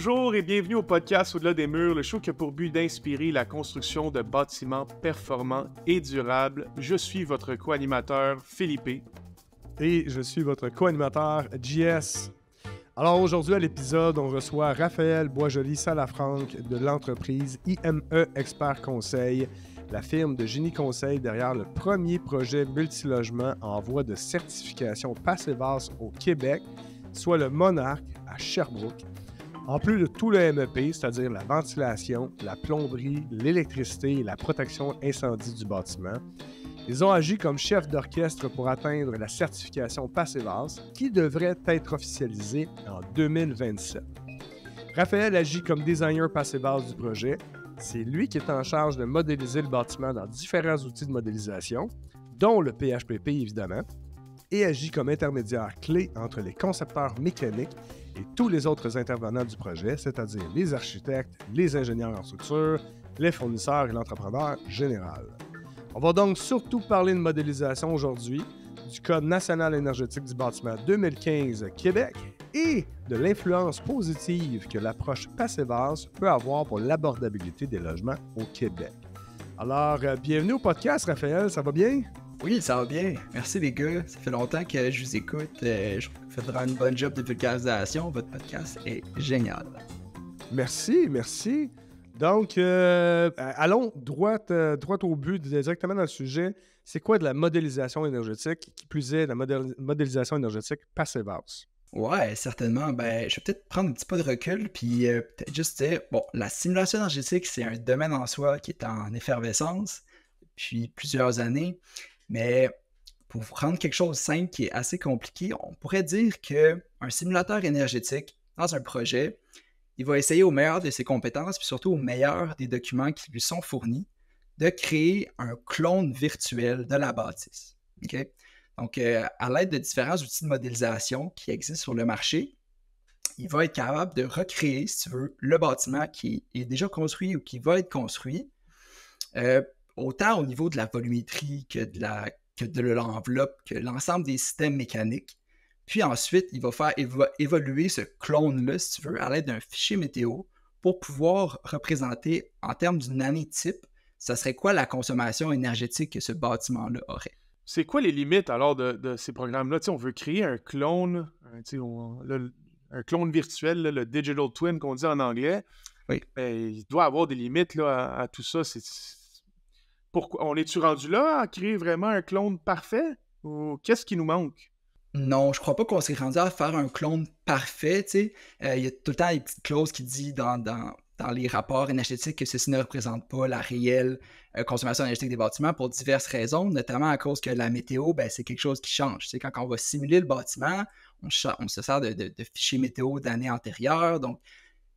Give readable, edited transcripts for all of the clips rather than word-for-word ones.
Bonjour et bienvenue au podcast Au-delà des murs, le show qui a pour but d'inspirer la construction de bâtiments performants et durables. Je suis votre co-animateur Philippe. Et je suis votre co-animateur JS. Alors aujourd'hui à l'épisode, on reçoit Raphaël Boisjoli-Salafranque de l'entreprise IME Expert Conseil, la firme de génie conseil derrière le premier projet multilogement en voie de certification Passivhaus au Québec, soit le Monarque à Sherbrooke. En plus de tout le MEP, c'est-à-dire la ventilation, la plomberie, l'électricité et la protection incendie du bâtiment, ils ont agi comme chef d'orchestre pour atteindre la certification Passivhaus qui devrait être officialisée en 2027. Raphaël agit comme designer Passivhaus du projet. C'est lui qui est en charge de modéliser le bâtiment dans différents outils de modélisation, dont le PHPP évidemment, et agit comme intermédiaire clé entre les concepteurs mécaniques et tous les autres intervenants du projet, c'est-à-dire les architectes, les ingénieurs en structure, les fournisseurs et l'entrepreneur général. On va donc surtout parler de modélisation aujourd'hui, du Code national énergétique du bâtiment 2015 Québec et de l'influence positive que l'approche Passivhaus peut avoir pour l'abordabilité des logements au Québec. Alors, bienvenue au podcast, Raphaël, ça va bien? Oui, ça va bien. Merci les gars. Ça fait longtemps que je vous écoute. Je trouve que vous faites vraiment une bonne job de vulgarisation. Votre podcast est génial. Merci. Donc, allons droit au but, directement dans le sujet. C'est quoi de la modélisation énergétique, qui plus est la modélisation énergétique Passivhaus? Ouais, certainement. Je vais peut-être prendre un petit peu de recul, puis peut-être juste dire, la simulation énergétique, c'est un domaine en soi qui est en effervescence depuis plusieurs années. Mais pour rendre quelque chose de simple qui est assez compliqué, on pourrait dire qu'un simulateur énergétique, dans un projet, il va essayer au meilleur de ses compétences, puis surtout au meilleur des documents qui lui sont fournis, de créer un clone virtuel de la bâtisse. Okay? Donc, à l'aide de différents outils de modélisation qui existent sur le marché, il va être capable de recréer, si tu veux, le bâtiment qui est déjà construit ou qui va être construit, autant au niveau de la volumétrie que de l'enveloppe, que l'ensemble des systèmes mécaniques. Puis ensuite, il va évoluer ce clone-là, si tu veux, à l'aide d'un fichier météo pour pouvoir représenter, en termes d'une année type, ça serait quoi la consommation énergétique que ce bâtiment-là aurait. C'est quoi les limites alors de ces programmes-là? On veut créer un clone, un clone virtuel, là, le digital twin qu'on dit en anglais. Oui. Il doit avoir des limites là, à tout ça. Pourquoi? On est-tu rendu là à créer vraiment un clone parfait? Ou qu'est-ce qui nous manque? Non, je crois pas qu'on s'est rendu à faire un clone parfait, tu sais. Il y a tout le temps des petites clauses qui disent dans les rapports énergétiques que ceci ne représente pas la réelle consommation énergétique des bâtiments pour diverses raisons, notamment à cause que la météo, c'est quelque chose qui change. Tu sais, quand on va simuler le bâtiment, on se sert de fichiers météo d'années antérieures, donc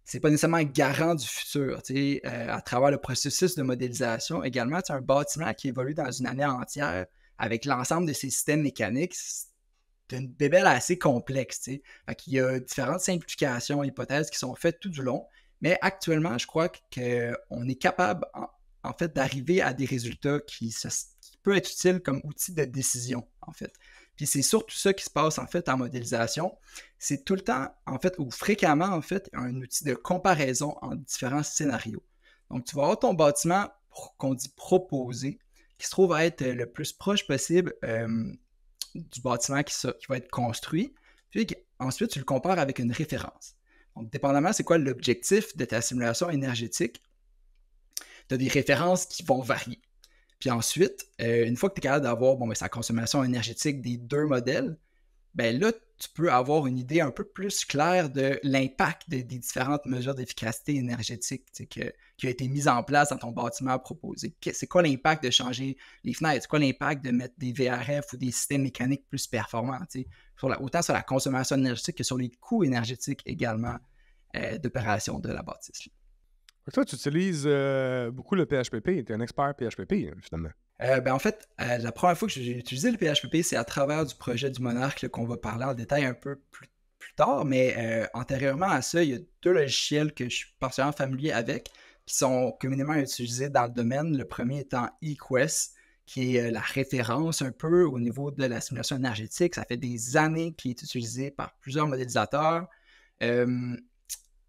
c'est pas nécessairement garant du futur. Tu sais, à travers le processus de modélisation également, tu as un bâtiment qui évolue dans une année entière avec l'ensemble de ses systèmes mécaniques. C'est une bébelle assez complexe, tu sais. Fait qu'il y a différentes simplifications, hypothèses qui sont faites tout du long, mais actuellement, je crois qu'on est capable, en fait, d'arriver à des résultats qui peuvent être utiles comme outil de décision, en fait. Puis c'est surtout ça qui se passe, en fait, en modélisation. C'est tout le temps, en fait, ou fréquemment, en fait, un outil de comparaison en différents scénarios. Donc, tu vas avoir ton bâtiment qu'on dit proposé, qui se trouve à être le plus proche possible du bâtiment qui va être construit, puis ensuite tu le compares avec une référence. Donc, dépendamment c'est quoi l'objectif de ta simulation énergétique, tu as des références qui vont varier. Puis ensuite, une fois que tu es capable d'avoir sa consommation énergétique des deux modèles, là, tu peux avoir une idée un peu plus claire de l'impact des différentes mesures d'efficacité énergétique qui a été mise en place dans ton bâtiment proposé. C'est quoi l'impact de changer les fenêtres? C'est quoi l'impact de mettre des VRF ou des systèmes mécaniques plus performants? Autant sur la consommation énergétique que sur les coûts énergétiques également d'opération de la bâtisse. Toi, tu utilises beaucoup le PHPP. Tu es un expert PHPP, finalement. En fait, la première fois que j'ai utilisé le PHPP, c'est à travers du projet du Monarque là, qu'on va parler en détail un peu plus tard, mais antérieurement à ça, il y a deux logiciels que je suis particulièrement familier avec, qui sont communément utilisés dans le domaine. Le premier étant eQuest, qui est la référence un peu au niveau de la simulation énergétique. Ça fait des années qu'il est utilisé par plusieurs modélisateurs.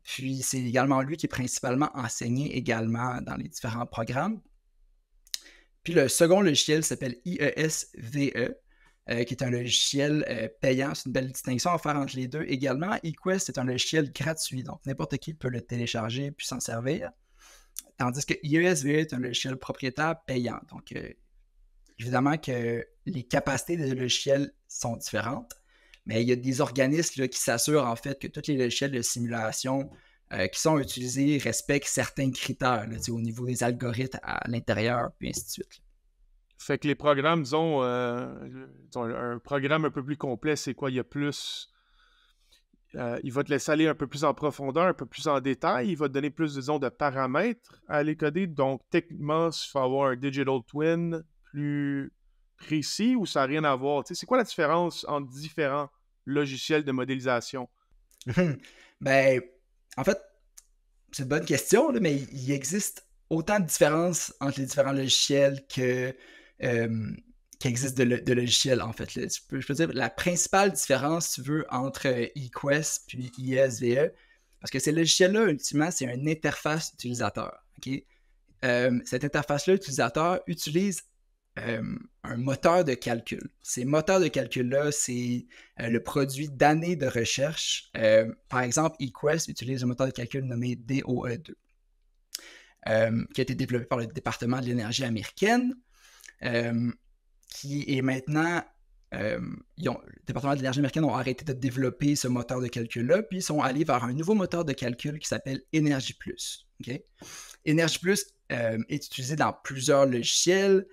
Puis c'est également lui qui est principalement enseigné également dans les différents programmes. Puis le second logiciel s'appelle IESVE, qui est un logiciel payant. C'est une belle distinction à faire entre les deux. Également, eQuest est un logiciel gratuit, donc n'importe qui peut le télécharger puis s'en servir. Tandis que IESVE est un logiciel propriétaire payant. Donc, évidemment que les capacités des logiciels sont différentes, mais il y a des organismes là, qui s'assurent en fait que tous les logiciels de simulation qui sont utilisés respectent certains critères là, au niveau des algorithmes à l'intérieur, puis ainsi de suite. Fait que les programmes, disons, un programme un peu plus complet, c'est quoi? Il y a plus... il va te laisser aller un peu plus en profondeur, un peu plus en détail. Il va te donner plus, disons, de paramètres à aller coder. Donc, techniquement, il faut avoir un digital twin plus précis ou ça n'a rien à voir? Tu sais, c'est quoi la différence entre différents logiciels de modélisation? Ben, en fait, c'est une bonne question, là, mais il existe autant de différences entre les différents logiciels qui existent de logiciels, en fait. Là. Je peux dire la principale différence, si tu veux, entre eQuest puis IESVE, parce que ces logiciels-là, ultimement, c'est une interface utilisateur. Okay? Cette interface-là utilisateur utilise un moteur de calcul. Ces moteurs de calcul-là, c'est le produit d'années de recherche. Par exemple, eQuest utilise un moteur de calcul nommé DOE2, qui a été développé par le département de l'énergie américaine, qui est maintenant... le département de l'énergie américaine ont arrêté de développer ce moteur de calcul-là, puis ils sont allés vers un nouveau moteur de calcul qui s'appelle Energy+. Okay? Energy+, est utilisé dans plusieurs logiciels,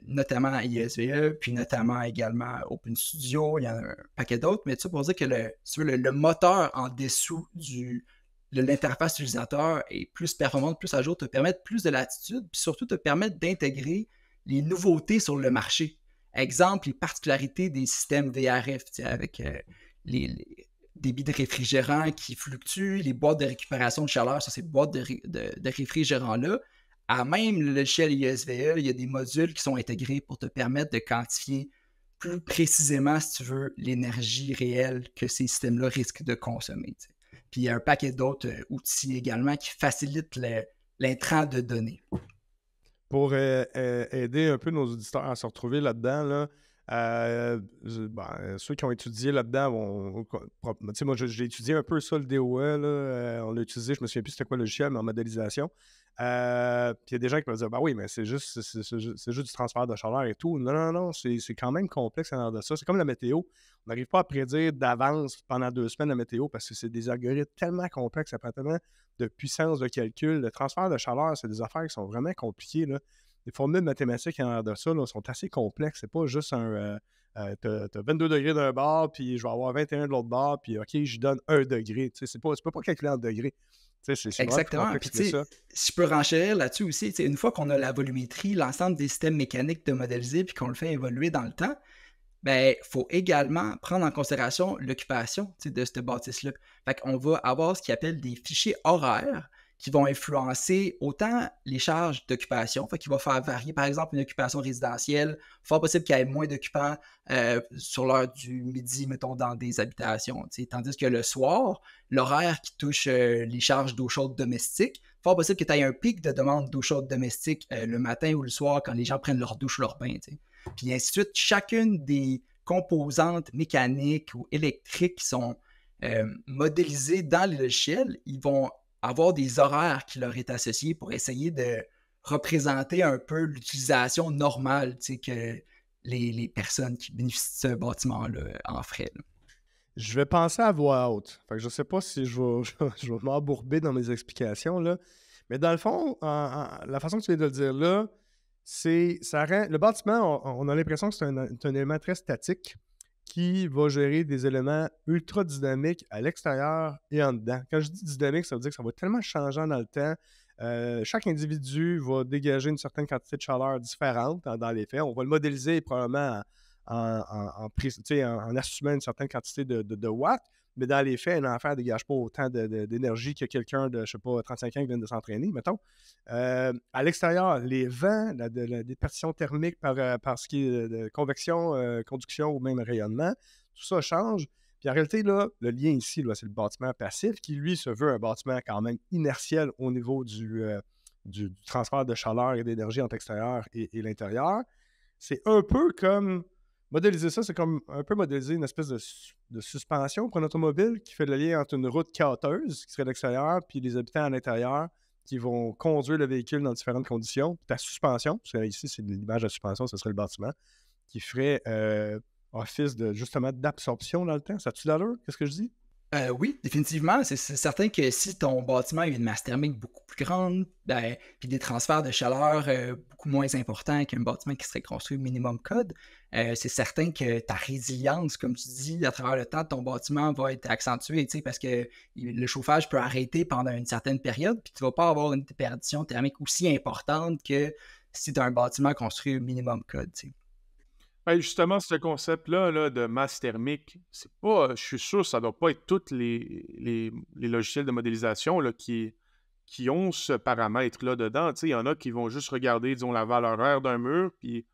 notamment IESVE, puis notamment également OpenStudio, il y en a un paquet d'autres, mais tout ça pour dire que le moteur en dessous de l'interface utilisateur est plus performante, plus à jour, te permettre plus de latitude, puis surtout te permettre d'intégrer les nouveautés sur le marché. Exemple, les particularités des systèmes VRF, avec les débits de réfrigérants qui fluctuent, les boîtes de récupération de chaleur sur ces boîtes de réfrigérants-là. À même le logiciel IESVE, il y a des modules qui sont intégrés pour te permettre de quantifier plus précisément, si tu veux, l'énergie réelle que ces systèmes-là risquent de consommer. T'sais. Puis il y a un paquet d'autres outils également qui facilitent l'intrant de données. Pour aider un peu nos auditeurs à se retrouver là-dedans, là, ceux qui ont étudié là-dedans moi j'ai étudié un peu ça, le DOE, là, on l'a utilisé, je me souviens plus c'était quoi le logiciel, mais en modélisation. Puis il y a des gens qui peuvent dire, oui, mais c'est juste du transfert de chaleur et tout. Non, c'est quand même complexe à l'heure de ça. C'est comme la météo. On n'arrive pas à prédire d'avance pendant 2 semaines la météo parce que c'est des algorithmes tellement complexes, ça prend tellement de puissance de calcul. Le transfert de chaleur, c'est des affaires qui sont vraiment compliquées, là. Les formules mathématiques en l'air de ça là, sont assez complexes. C'est pas juste t'as 22 degrés d'un bord, puis je vais avoir 21 de l'autre bord, puis OK, je donne 1 degré. Tu peux pas calculer en degrés. C'est exactement. Puis, si je peux renchérir là-dessus aussi, une fois qu'on a la volumétrie, l'ensemble des systèmes mécaniques de modéliser, puis qu'on le fait évoluer dans le temps, il faut également prendre en considération l'occupation de cette bâtisse-là. Fait qu'on va avoir ce qu'ils appellent des fichiers horaires qui vont influencer autant les charges d'occupation, fait qu'il va faire varier, par exemple, une occupation résidentielle, fort possible qu'il y ait moins d'occupants sur l'heure du midi, mettons, dans des habitations, tandis que le soir, l'horaire qui touche les charges d'eau chaude domestique, fort possible que tu aies un pic de demande d'eau chaude domestique le matin ou le soir quand les gens prennent leur douche ou leur bain, puis ainsi de suite. Chacune des composantes mécaniques ou électriques qui sont modélisées dans les logiciels, ils vont avoir des horaires qui leur est associés pour essayer de représenter un peu l'utilisation normale que les personnes qui bénéficient de ce bâtiment-là en feraient. Là. Je vais penser à voix haute. Fait que je ne sais pas si je vais m'embourber dans mes explications, là. Mais dans le fond, la façon que tu viens de le dire là, le bâtiment, on a l'impression que c'est un élément très statique qui va gérer des éléments ultra dynamiques à l'extérieur et en dedans. Quand je dis dynamique, ça veut dire que ça va tellement changer dans le temps. Chaque individu va dégager une certaine quantité de chaleur différente dans les faits. On va le modéliser probablement en assumant une certaine quantité de watts, mais dans les faits, un enfant ne dégage pas autant d'énergie que quelqu'un de, je sais pas, 35 ans qui vient de s'entraîner, mettons. À l'extérieur, les vents, la déperdition thermique par ce qui est de convection, conduction ou même rayonnement, tout ça change. Puis en réalité, là, le lien ici, là, c'est le bâtiment passif qui, lui, se veut un bâtiment quand même inertiel au niveau du transfert de chaleur et d'énergie entre l'extérieur et l'intérieur. C'est un peu comme... Modéliser ça, c'est comme un peu modéliser une espèce de suspension pour un automobile qui fait le lien entre une route caoteuse, qui serait l'extérieur, puis les habitants à l'intérieur qui vont conduire le véhicule dans différentes conditions. Puis ta suspension, parce que ici, c'est l'image de suspension, ce serait le bâtiment, qui ferait office justement d'absorption dans le temps. Ça a-tu l'allure? Qu'est-ce que je dis? Oui, définitivement. C'est certain que si ton bâtiment a une masse thermique beaucoup plus grande, puis des transferts de chaleur beaucoup moins importants qu'un bâtiment qui serait construit au minimum code, c'est certain que ta résilience, comme tu dis, à travers le temps, ton bâtiment va être accentué, parce que le chauffage peut arrêter pendant une certaine période, puis tu ne vas pas avoir une déperdition thermique aussi importante que si tu as un bâtiment construit au minimum code. Ben, justement, ce concept-là là, de masse thermique, c'est pas, je suis sûr que ça ne doit pas être tous les logiciels de modélisation là, qui ont ce paramètre-là dedans. Il y en a qui vont juste regarder, disons, la valeur horaire d'un mur, puis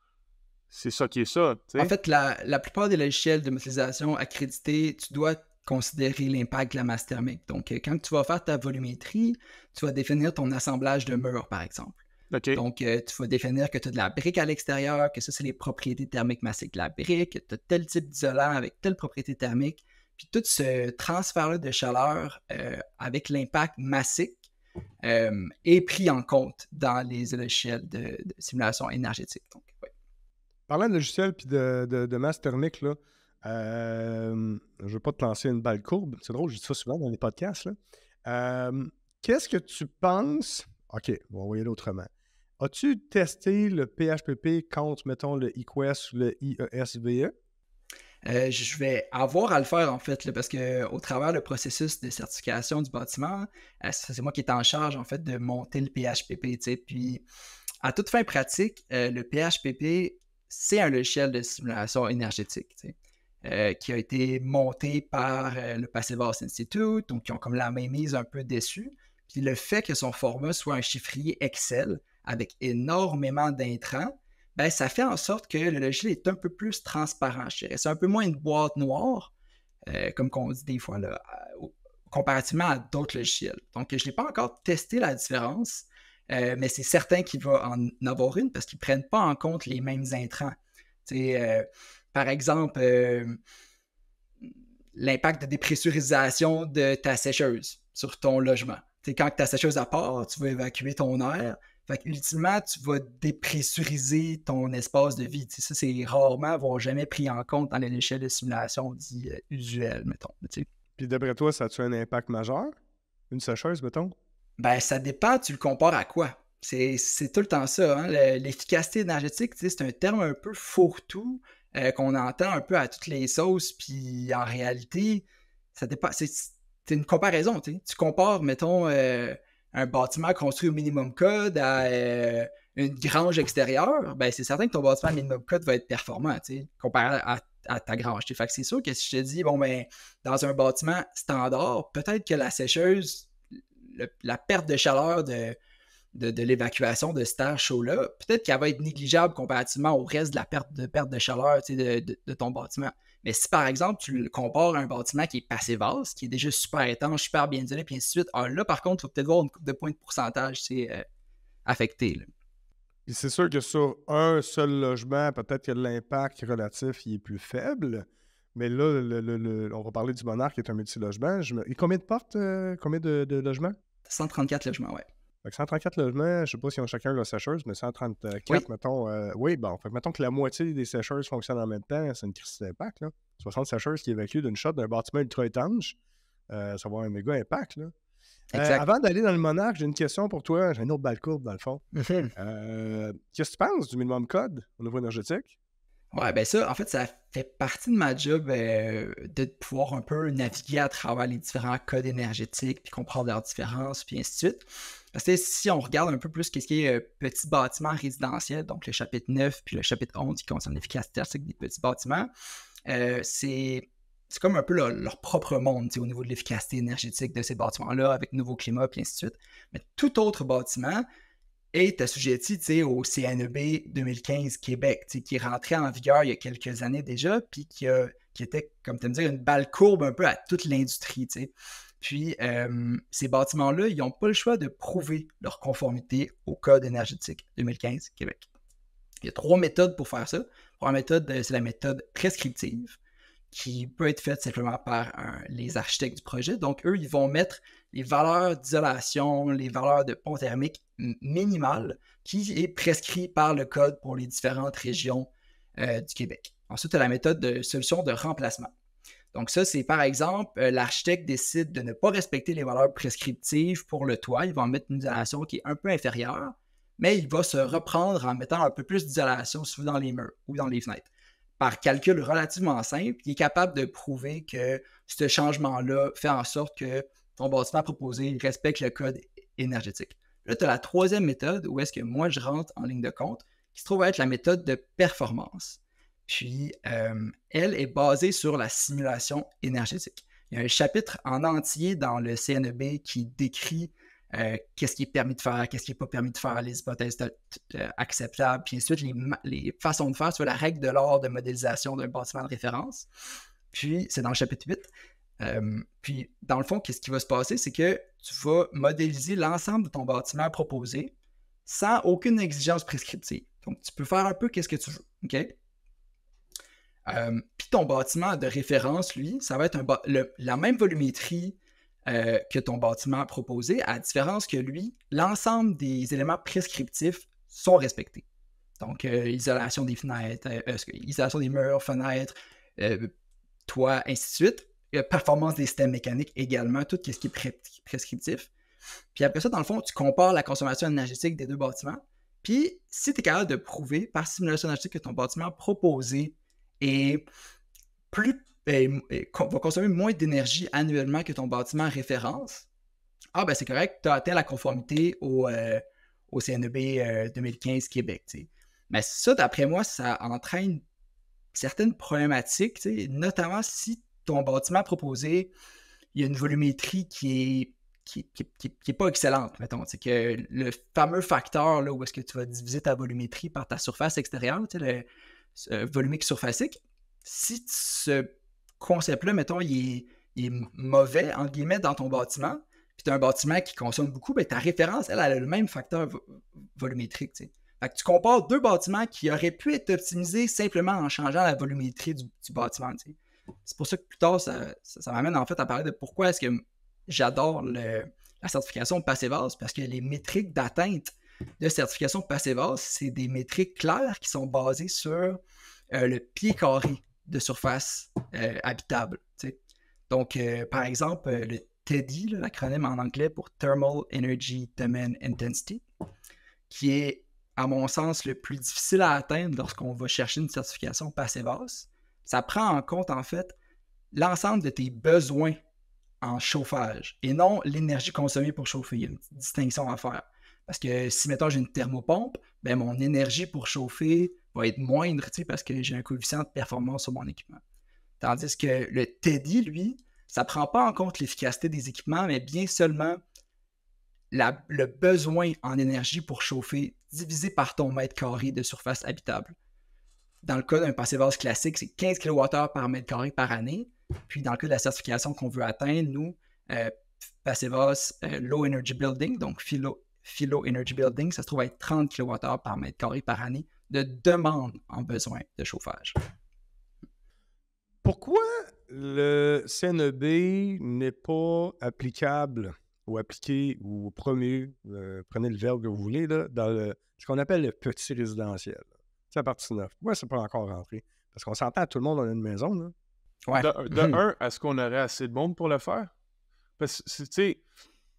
c'est ça qui est ça. T'sais. En fait, la plupart des logiciels de modélisation accrédités, tu dois considérer l'impact de la masse thermique. Donc, quand tu vas faire ta volumétrie, tu vas définir ton assemblage de murs, par exemple. Okay. Donc, tu vas définir que tu as de la brique à l'extérieur, que ça, c'est les propriétés thermiques massiques de la brique, que tu as tel type d'isolant avec telle propriété thermique. Puis tout ce transfert-là de chaleur avec l'impact massique est pris en compte dans les logiciels de simulation énergétique. Donc, ouais. Parlant de logiciel puis de masse thermique, là, je ne veux pas te lancer une balle courbe. C'est drôle, je dis ça souvent dans les podcasts. Là. Qu'est-ce que tu penses... OK, on va envoyer autrement. As-tu testé le PHPP contre, mettons, le eQuest ou le IESVE? Je vais avoir à le faire, en fait, là, parce qu'au travers le processus de certification du bâtiment, c'est moi qui est en charge, en fait, de monter le PHPP. Puis, à toute fin pratique, le PHPP, c'est un logiciel de simulation énergétique qui a été monté par le Passivhaus Institute, donc qui ont comme la mainmise un peu dessus. Puis le fait que son format soit un chiffrier Excel avec énormément d'intrants, ben, ça fait en sorte que le logiciel est un peu plus transparent, je dirais. C'est un peu moins une boîte noire, comme on dit des fois, là, comparativement à d'autres logiciels. Donc, je n'ai pas encore testé la différence, mais c'est certain qu'il va en avoir une parce qu'ils ne prennent pas en compte les mêmes intrants. Par exemple, l'impact de dépressurisation de ta sécheuse sur ton logement. Quand ta sécheuse à part, tu vas évacuer ton air. Fait ultimement, tu vas dépressuriser ton espace de vie. Ça, c'est rarement, voire jamais pris en compte dans les échelles de simulation dit usuelles, mettons. Puis d'après toi, ça a-tu un impact majeur? Une sécheuse, mettons? Ben, ça dépend, tu le compares à quoi? C'est tout le temps ça. Hein? L'efficacité énergétique, c'est un terme un peu fourre-tout qu'on entend un peu à toutes les sauces. Puis en réalité, ça dépend. C'est une comparaison. Tu compares, mettons, un bâtiment construit au minimum code à une grange extérieure, ben c'est certain que ton bâtiment minimum code va être performant, comparé à ta grange. Fait que c'est sûr que si je te dis, bon, ben, dans un bâtiment standard, peut-être que la sécheuse, la perte de chaleur de l'évacuation de cet air chaud-là, peut-être qu'elle va être négligeable comparativement au reste de la perte de chaleur de ton bâtiment. Mais si, par exemple, tu le compares à un bâtiment qui est Passivhaus, qui est déjà super étanche, super bien isolé, puis ainsi de suite, là, par contre, il faut peut-être voir une couple de points de pourcentage affecté. Là. Puis c'est sûr que sur un seul logement, peut-être que l'impact relatif il est plus faible. Mais là, on va parler du Monarque qui est un multilogement. Et combien de portes, combien de logements? 134 logements, oui. Fait que 134 logements, je ne sais pas s'ils ont chacun leur sécheuse, mais 134, oui. Mettons, fait que mettons que la moitié des sécheuses fonctionnent en même temps, c'est une crise d'impact, là. 60 sécheuses qui évacuent d'une shot d'un bâtiment ultra étanche, ça va avoir un méga impact, là. Avant d'aller dans le Monarque, j'ai une question pour toi. J'ai une autre balle courbe, dans le fond. Qu'est-ce que tu penses du minimum code au niveau énergétique? Ouais, ben ça, en fait, ça fait partie de ma job de pouvoir un peu naviguer à travers les différents codes énergétiques, puis comprendre leurs différences, puis ainsi de suite. Parce que si on regarde un peu plus ce qui est petits bâtiments résidentiels, donc le chapitre 9 puis le chapitre 11 qui concerne l'efficacité énergétique des petits bâtiments, c'est comme un peu leur propre monde au niveau de l'efficacité énergétique de ces bâtiments-là, avec nouveau climat, puis ainsi de suite. Mais tout autre bâtiment est assujetti au CNEB 2015 Québec, qui est rentré en vigueur il y a quelques années déjà, puis qui qui était, comme tu aimes dire, une balle courbe un peu à toute l'industrie, tu sais. Puis, ces bâtiments-là, ils n'ont pas le choix de prouver leur conformité au Code énergétique 2015 Québec. Il y a 3 méthodes pour faire ça. La première méthode, c'est la méthode prescriptive, qui peut être faite simplement par les architectes du projet. Donc, eux, ils vont mettre les valeurs d'isolation, les valeurs de pont thermique minimales, qui est prescrit par le Code pour les différentes régions du Québec. Ensuite, tu as la méthode de solution de remplacement. Donc ça, c'est par exemple, l'architecte décide de ne pas respecter les valeurs prescriptives pour le toit. Il va en mettre une isolation qui est un peu inférieure, mais il va se reprendre en mettant un peu plus d'isolation souvent dans les murs ou dans les fenêtres. Par calcul relativement simple, il est capable de prouver que ce changement-là fait en sorte que ton bâtiment proposé respecte le code énergétique. Là, tu as la troisième méthode où est-ce que moi, je rentre en ligne de compte, qui se trouve être la méthode de performance. Puis, elle est basée sur la simulation énergétique. Il y a un chapitre en entier dans le CNEB qui décrit qu'est-ce qui est permis de faire, qu'est-ce qui n'est pas permis de faire, les hypothèses acceptables, puis ensuite les façons de faire, tu vois, la règle de l'or de modélisation d'un bâtiment de référence. Puis, c'est dans le chapitre 8. Puis, dans le fond, qu'est-ce qui va se passer, c'est que tu vas modéliser l'ensemble de ton bâtiment proposé sans aucune exigence prescriptive. Donc, tu peux faire un peu qu'est-ce que tu veux, OK? Puis ton bâtiment de référence, lui, ça va être la même volumétrie que ton bâtiment proposé, à différence que lui, l'ensemble des éléments prescriptifs sont respectés. Donc, isolation des fenêtres, isolation des murs, fenêtres, toit, ainsi de suite. Performance des systèmes mécaniques également, tout ce qui est prescriptif. Puis après ça, dans le fond, tu compares la consommation énergétique des deux bâtiments. Puis, si tu es capable de prouver par simulation énergétique que ton bâtiment proposé va consommer moins d'énergie annuellement que ton bâtiment référence, ben c'est correct, tu as atteint la conformité au CNEB 2015 Québec. T'sais. Mais ça, d'après moi, ça entraîne certaines problématiques, notamment si ton bâtiment proposé, il y a une volumétrie qui est pas excellente, mettons. C'est que le fameux facteur là, où est-ce que tu vas diviser ta volumétrie par ta surface extérieure, le volumique surfacique, si ce concept-là, mettons, il est mauvais, entre guillemets, dans ton bâtiment, puis tu as un bâtiment qui consomme beaucoup, ben, ta référence, elle a le même facteur volumétrique. T'sais. Fait que tu compares deux bâtiments qui auraient pu être optimisés simplement en changeant la volumétrie du bâtiment. T'sais. C'est pour ça que plus tard, ça m'amène en fait à parler de pourquoi est-ce que j'adore la certification PACEVAS, parce que les métriques d'atteinte de certification PACEVAS, c'est des métriques claires qui sont basées sur le pied carré de surface habitable. T'sais. Donc, par exemple, le TEDI, l'acronyme en anglais pour Thermal Energy Demand Intensity, qui est, à mon sens, le plus difficile à atteindre lorsqu'on va chercher une certification PACEVAS, ça prend en compte, en fait, l'ensemble de tes besoins en chauffage et non l'énergie consommée pour chauffer. Il y a une petite distinction à faire. Parce que si, mettons, j'ai une thermopompe, ben, mon énergie pour chauffer va être moindre parce que j'ai un coefficient de performance sur mon équipement. Tandis que le TEDI, lui, ça ne prend pas en compte l'efficacité des équipements, mais bien seulement le besoin en énergie pour chauffer divisé par ton mètre carré de surface habitable. Dans le cas d'un PACEVAS classique, c'est 15 kWh par mètre carré par année. Puis dans le cas de la certification qu'on veut atteindre, nous, PACEVAS Low Energy Building, donc Philo Energy Building, ça se trouve à être 30 kWh par mètre carré par année de demande en besoin de chauffage. Pourquoi le CNEB n'est pas applicable ou appliqué ou promu, prenez le verbe que vous voulez, là, dans ce qu'on appelle le petit résidentiel? C'est la partie 9. Pourquoi c'est pas encore rentré? Parce qu'on s'entend, tout le monde a une maison. Là. Ouais. De un, est-ce qu'on aurait assez de monde pour le faire? Parce que, tu sais,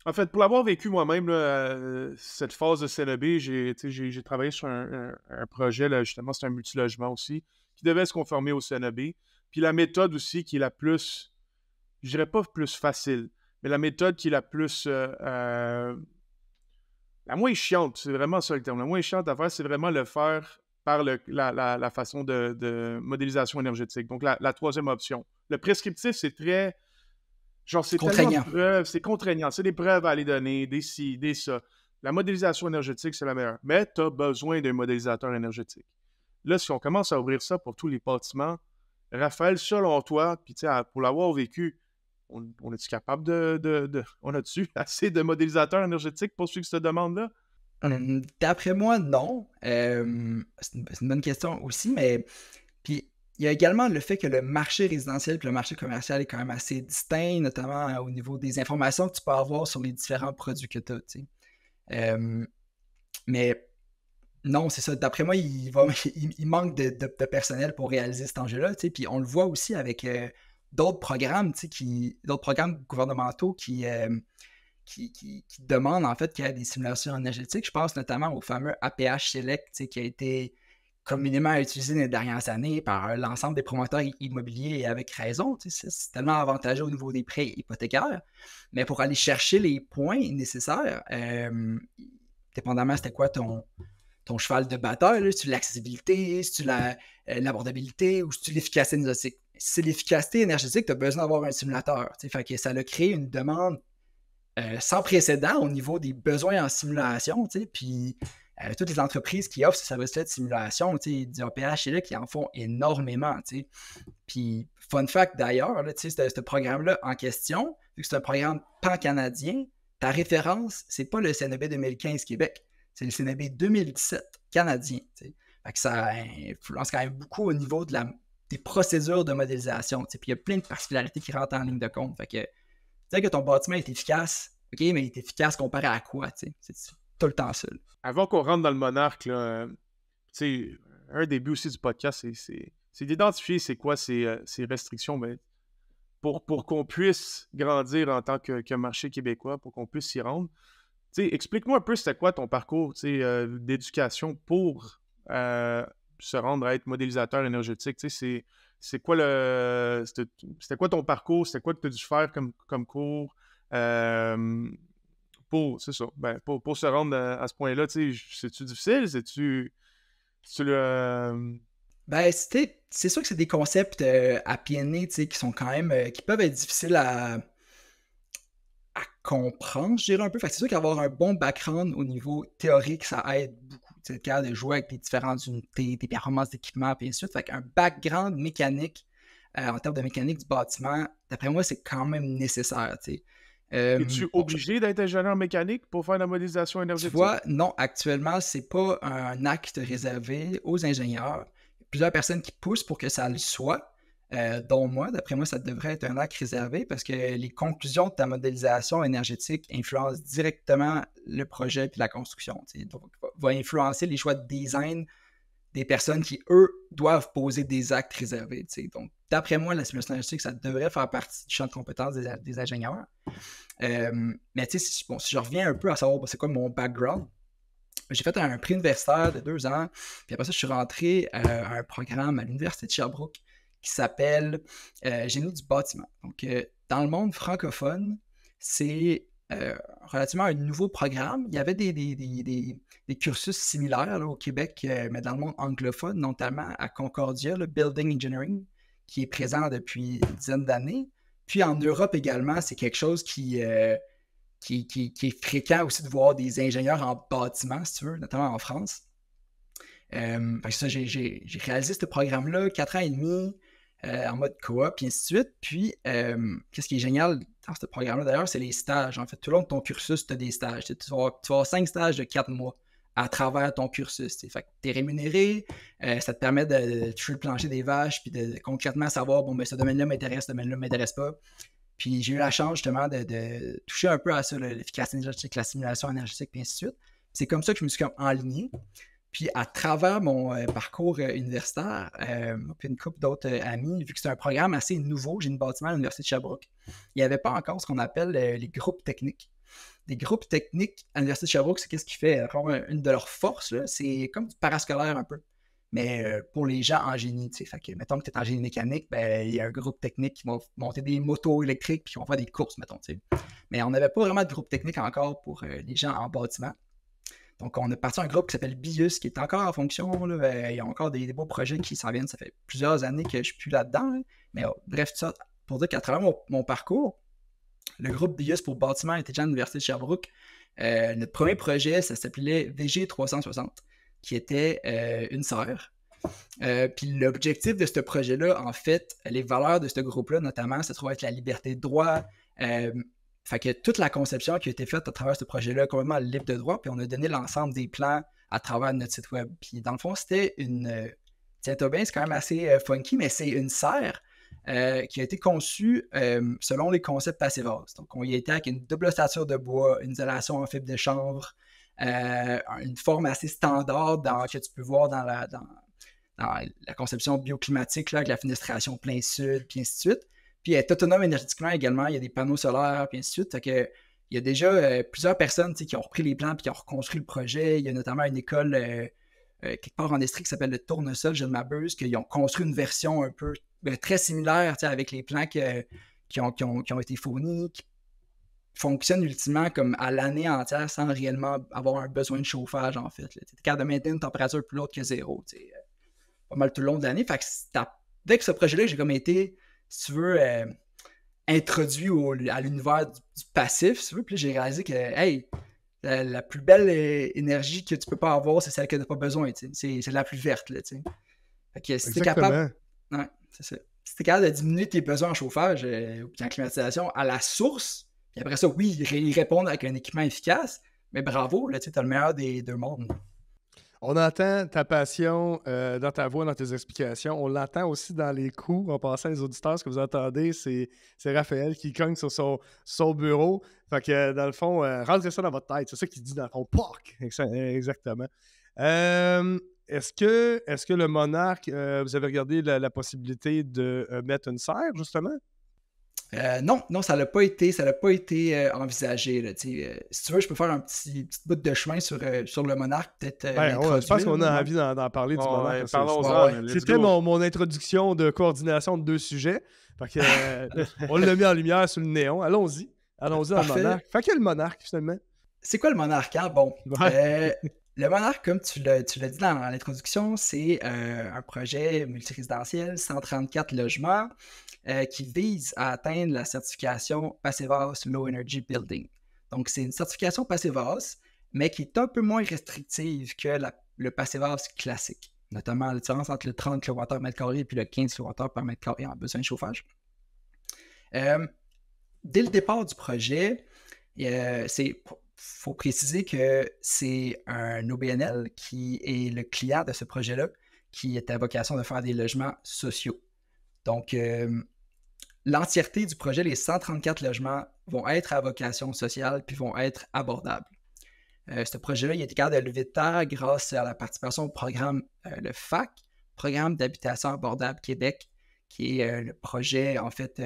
en fait, pour l'avoir vécu moi-même, là, cette phase de CNEB, j'ai travaillé sur un projet, là, justement, c'est un multilogement aussi, qui devait se conformer au CNEB. Puis la méthode aussi qui est la plus, je dirais pas plus facile, mais la méthode qui est la plus, la moins chiante, c'est vraiment ça le terme, la moins chiante à faire, c'est vraiment le faire par la façon de modélisation énergétique. Donc, la troisième option. Le prescriptif, c'est très... Genre, c'est tellement de preuves, c'est contraignant. C'est des preuves à aller donner, des ci, des ça. La modélisation énergétique, c'est la meilleure. Mais tu as besoin d'un modélisateur énergétique. Là, si on commence à ouvrir ça pour tous les bâtiments, Raphaël, selon toi, puis pour l'avoir vécu, on est-tu capable on a-tu assez de modélisateurs énergétiques pour suivre cette demande-là? D'après moi, non. C'est une bonne question aussi, mais puis il y a également le fait que le marché résidentiel et le marché commercial est quand même assez distinct, notamment au niveau des informations que tu peux avoir sur les différents produits que tu as. Mais non, c'est ça. D'après moi, il manque de personnel pour réaliser cet enjeu-là. Puis on le voit aussi avec d'autres programmes, d'autres programmes gouvernementaux qui demandent en fait qu'il y ait des simulations énergétiques. Je pense notamment au fameux APH Select qui a été communément utilisé dans les dernières années par l'ensemble des promoteurs immobiliers et avec raison. C'est tellement avantageux au niveau des prêts hypothécaires. Mais pour aller chercher les points nécessaires, dépendamment c'était quoi ton cheval de bataille, là, si tu l'accessibilité, si tu l'abordabilité ou si tu l'efficacité énergétique. Si c'est l'efficacité énergétique, tu as besoin d'avoir un simulateur. Fait que ça a créé une demande sans précédent au niveau des besoins en simulation. Puis toutes les entreprises qui offrent ce service-là de simulation, du APH et là, qui en font énormément. Puis, fun fact d'ailleurs, ce programme-là en question, vu que c'est un programme pan-canadien, ta référence, c'est pas le CNB 2015 Québec, c'est le CNB 2017 canadien. Fait que ça influence quand même beaucoup au niveau des procédures de modélisation. Puis il y a plein de particularités qui rentrent en ligne de compte. Fait que dire que ton bâtiment est efficace, OK, mais il est efficace comparé à quoi? C'est tout le temps seul. Avant qu'on rentre dans le monarque, là, un des buts aussi du podcast, c'est d'identifier c'est quoi ces restrictions, mais pour qu'on puisse grandir en tant que marché québécois, pour qu'on puisse s'y rendre. Explique-moi un peu c'était quoi ton parcours d'éducation pour se rendre à être modélisateur énergétique. C'était quoi ton parcours? C'était quoi que tu as dû faire comme cours? C'est ça. Pour se rendre à ce point-là, c'est-tu difficile? C'est-tu c'est sûr que c'est des concepts à pied nez, qui sont quand même, qui peuvent être difficiles à comprendre, je dirais un peu. Fait que c'est sûr qu'avoir un bon background au niveau théorique, ça aide beaucoup. Tu es capable de jouer avec les différentes unités, des performances d'équipement, et ainsi de suite. Fait qu'un background mécanique, en termes de mécanique du bâtiment, d'après moi, c'est quand même nécessaire, es-tu obligé d'être ingénieur mécanique pour faire la modélisation énergétique? Tu vois, non, actuellement, c'est pas un acte réservé aux ingénieurs. Il y a plusieurs personnes qui poussent pour que ça le soit, dont moi. D'après moi, ça devrait être un acte réservé parce que les conclusions de ta modélisation énergétique influencent directement le projet et la construction. Donc, va influencer les choix de design des personnes qui, eux, doivent poser des actes réservés. Donc, d'après moi, la simulation énergétique, ça devrait faire partie du champ de compétences des ingénieurs. Mais si je reviens un peu à savoir c'est quoi mon background, j'ai fait un prix universitaire de 2 ans, puis après ça, je suis rentré à un programme à l'Université de Sherbrooke qui s'appelle Génie du bâtiment. Donc, dans le monde francophone, c'est relativement un nouveau programme. Il y avait des cursus similaires là, au Québec, mais dans le monde anglophone, notamment à Concordia, le Building Engineering, qui est présent depuis une dizaine d'années. Puis en Europe également, c'est quelque chose qui est fréquent aussi de voir des ingénieurs en bâtiment, si tu veux, notamment en France. Parce que ça, j'ai réalisé ce programme-là 4 ans et demi en mode coop, puis ainsi de suite. Puis, qu'est-ce qui est génial dans ce programme-là, d'ailleurs, c'est les stages. En fait, tout le long de ton cursus, tu as des stages. Tu vas avoir 5 stages de 4 mois à travers ton cursus. Fait que tu es rémunéré, ça te permet de toucher le plancher des vaches, puis de concrètement savoir, bon, ben, ce domaine-là m'intéresse, ce domaine-là ne m'intéresse pas. Puis j'ai eu la chance justement de toucher un peu à ça, l'efficacité énergétique, la simulation énergétique, puis ainsi de suite. C'est comme ça que je me suis enligné. Puis à travers mon parcours universitaire, puis une couple d'autres amis, vu que c'est un programme assez nouveau, j'ai une bâtiment à l'Université de Sherbrooke, il n'y avait pas encore ce qu'on appelle les groupes techniques. Des groupes techniques à l'Université de Sherbrooke, c'est qu'est-ce qui fait une de leurs forces, là, c'est comme du parascolaire un peu. Mais pour les gens en génie, tu sais, fait que mettons que tu es en génie mécanique, ben il y a un groupe technique qui va monter des motos électriques puis qui vont faire des courses, mettons, tu sais. Mais on n'avait pas vraiment de groupe technique encore pour les gens en bâtiment. Donc, on a parti un groupe qui s'appelle BIUS, qui est encore en fonction. Là, il y a encore des beaux projets qui s'en viennent. Ça fait plusieurs années que je ne suis plus là-dedans. Là. Mais bref, tout ça pour dire qu'à travers mon parcours, le groupe BIUS pour bâtiment intelligent de l'Université de Sherbrooke, notre premier projet, ça s'appelait VG360, qui était une sœur Puis l'objectif de ce projet-là, en fait, les valeurs de ce groupe-là, notamment, ça se trouve être la liberté de droit. Fait que toute la conception qui a été faite à travers ce projet-là, complètement libre de droit, puis on a donné l'ensemble des plans à travers notre site web. Puis dans le fond, c'était une... Tiens-toi bien, c'est quand même assez funky, mais c'est une serre qui a été conçue selon les concepts Passivhaus. Donc, on y était avec une double ossature de bois, une isolation en fibre de chanvre, une forme assez standard que tu peux voir dans la conception bioclimatique, là, avec la fenestration plein sud, puis ainsi de suite. Puis elle est autonome énergétiquement également, il y a des panneaux solaires, puis ainsi de suite. Fait que, il y a déjà plusieurs personnes qui ont repris les plans puis qui ont reconstruit le projet. Il y a notamment une école quelque part en Estrie qui s'appelle le Tournesol, je ne m'abuse, qu'ils ont construit une version un peu très similaire avec les plans qui ont été fournis, qui fonctionnent ultimement comme à l'année entière sans réellement avoir un besoin de chauffage, en fait. Tu es capable de maintenir une température plus haute que zéro, pas mal tout le long de l'année. Fait que dès que ce projet-là, j'ai comme été, si tu veux, introduit à l'univers du passif, si tu veux, puis j'ai réalisé que, hey, la plus belle énergie que tu peux pas avoir, c'est celle que tu n'as pas besoin, c'est la plus verte, là, Fait que si tu es capable... Ouais, c'est ça. Si tu es capable de diminuer tes besoins en chauffage ou en climatisation à la source, puis après ça, oui, y répondre avec un équipement efficace, mais bravo, là, tu as le meilleur des deux mondes. On entend ta passion dans ta voix, dans tes explications. On l'entend aussi dans les coups. En passant, les auditeurs, ce que vous entendez, c'est Raphaël qui cogne sur son bureau. Fait que, dans le fond, rentrez ça dans votre tête. C'est ça qu'il dit dans le fond. POC! Exactement. Est-ce que le Monarque, vous avez regardé la possibilité de mettre une serre, justement? Non, ça n'a pas été envisagé. Là, si tu veux, je peux faire un petit bout de chemin sur le Monarque, peut-être. Je pense qu'on a envie d'en parler du Monarque. C'était mon introduction de coordination de deux sujets. Fait que, on l'a mis en lumière sur le néon. Allons-y dans le Monarque. Fait que le Monarque, finalement. C'est quoi le Monarque, hein? Bon. Le Monarque, comme tu l'as dit dans l'introduction, c'est un projet multirésidentiel, 134 logements, qui vise à atteindre la certification Passivhaus Low Energy Building. Donc, c'est une certification Passivhaus, mais qui est un peu moins restrictive que le Passivhaus classique, notamment la différence entre le 30 kWh/m² et le 15 kWh/m² en besoin de chauffage. Dès le départ du projet, faut préciser que c'est un OBNL qui est le client de ce projet-là, qui est à vocation de faire des logements sociaux. Donc, l'entièreté du projet, les 134 logements, vont être à vocation sociale puis vont être abordables. Ce projet-là, il a été capable de lever de terre grâce à la participation au programme, le FAC, Programme d'habitation abordable Québec, qui est le projet, en fait,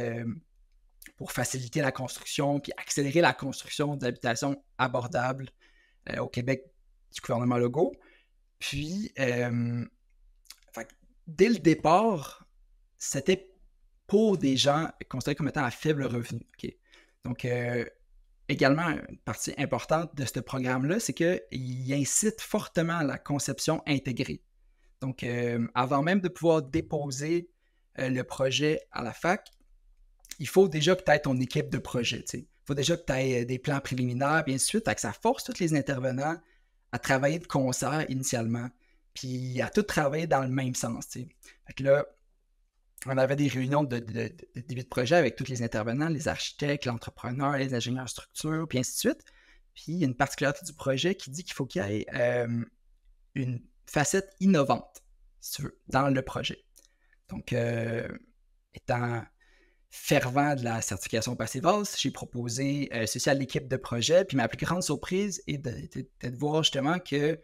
pour faciliter la construction puis accélérer la construction d'habitations abordables au Québec du gouvernement Legault. Puis, dès le départ, c'était pour des gens considérés comme étant à faible revenu. Okay? Donc, également, une partie importante de ce programme-là, c'est qu'il incite fortement à la conception intégrée. Donc, avant même de pouvoir déposer le projet à la fac, il faut déjà que tu aies ton équipe de projet. Il faut déjà que tu aies des plans préliminaires, et ainsi de suite, que ça force tous les intervenants à travailler de concert initialement, puis à tout travailler dans le même sens. Fait que là, on avait des réunions de début de projet avec tous les intervenants, les architectes, l'entrepreneur, les ingénieurs structure, puis ainsi de suite. Puis il y a une particularité du projet qui dit qu'il faut qu'il y ait une facette innovante, si tu veux, dans le projet. Donc, étant fervent de la certification Passivhaus, j'ai proposé ceci à l'équipe de projet, puis ma plus grande surprise est de voir justement que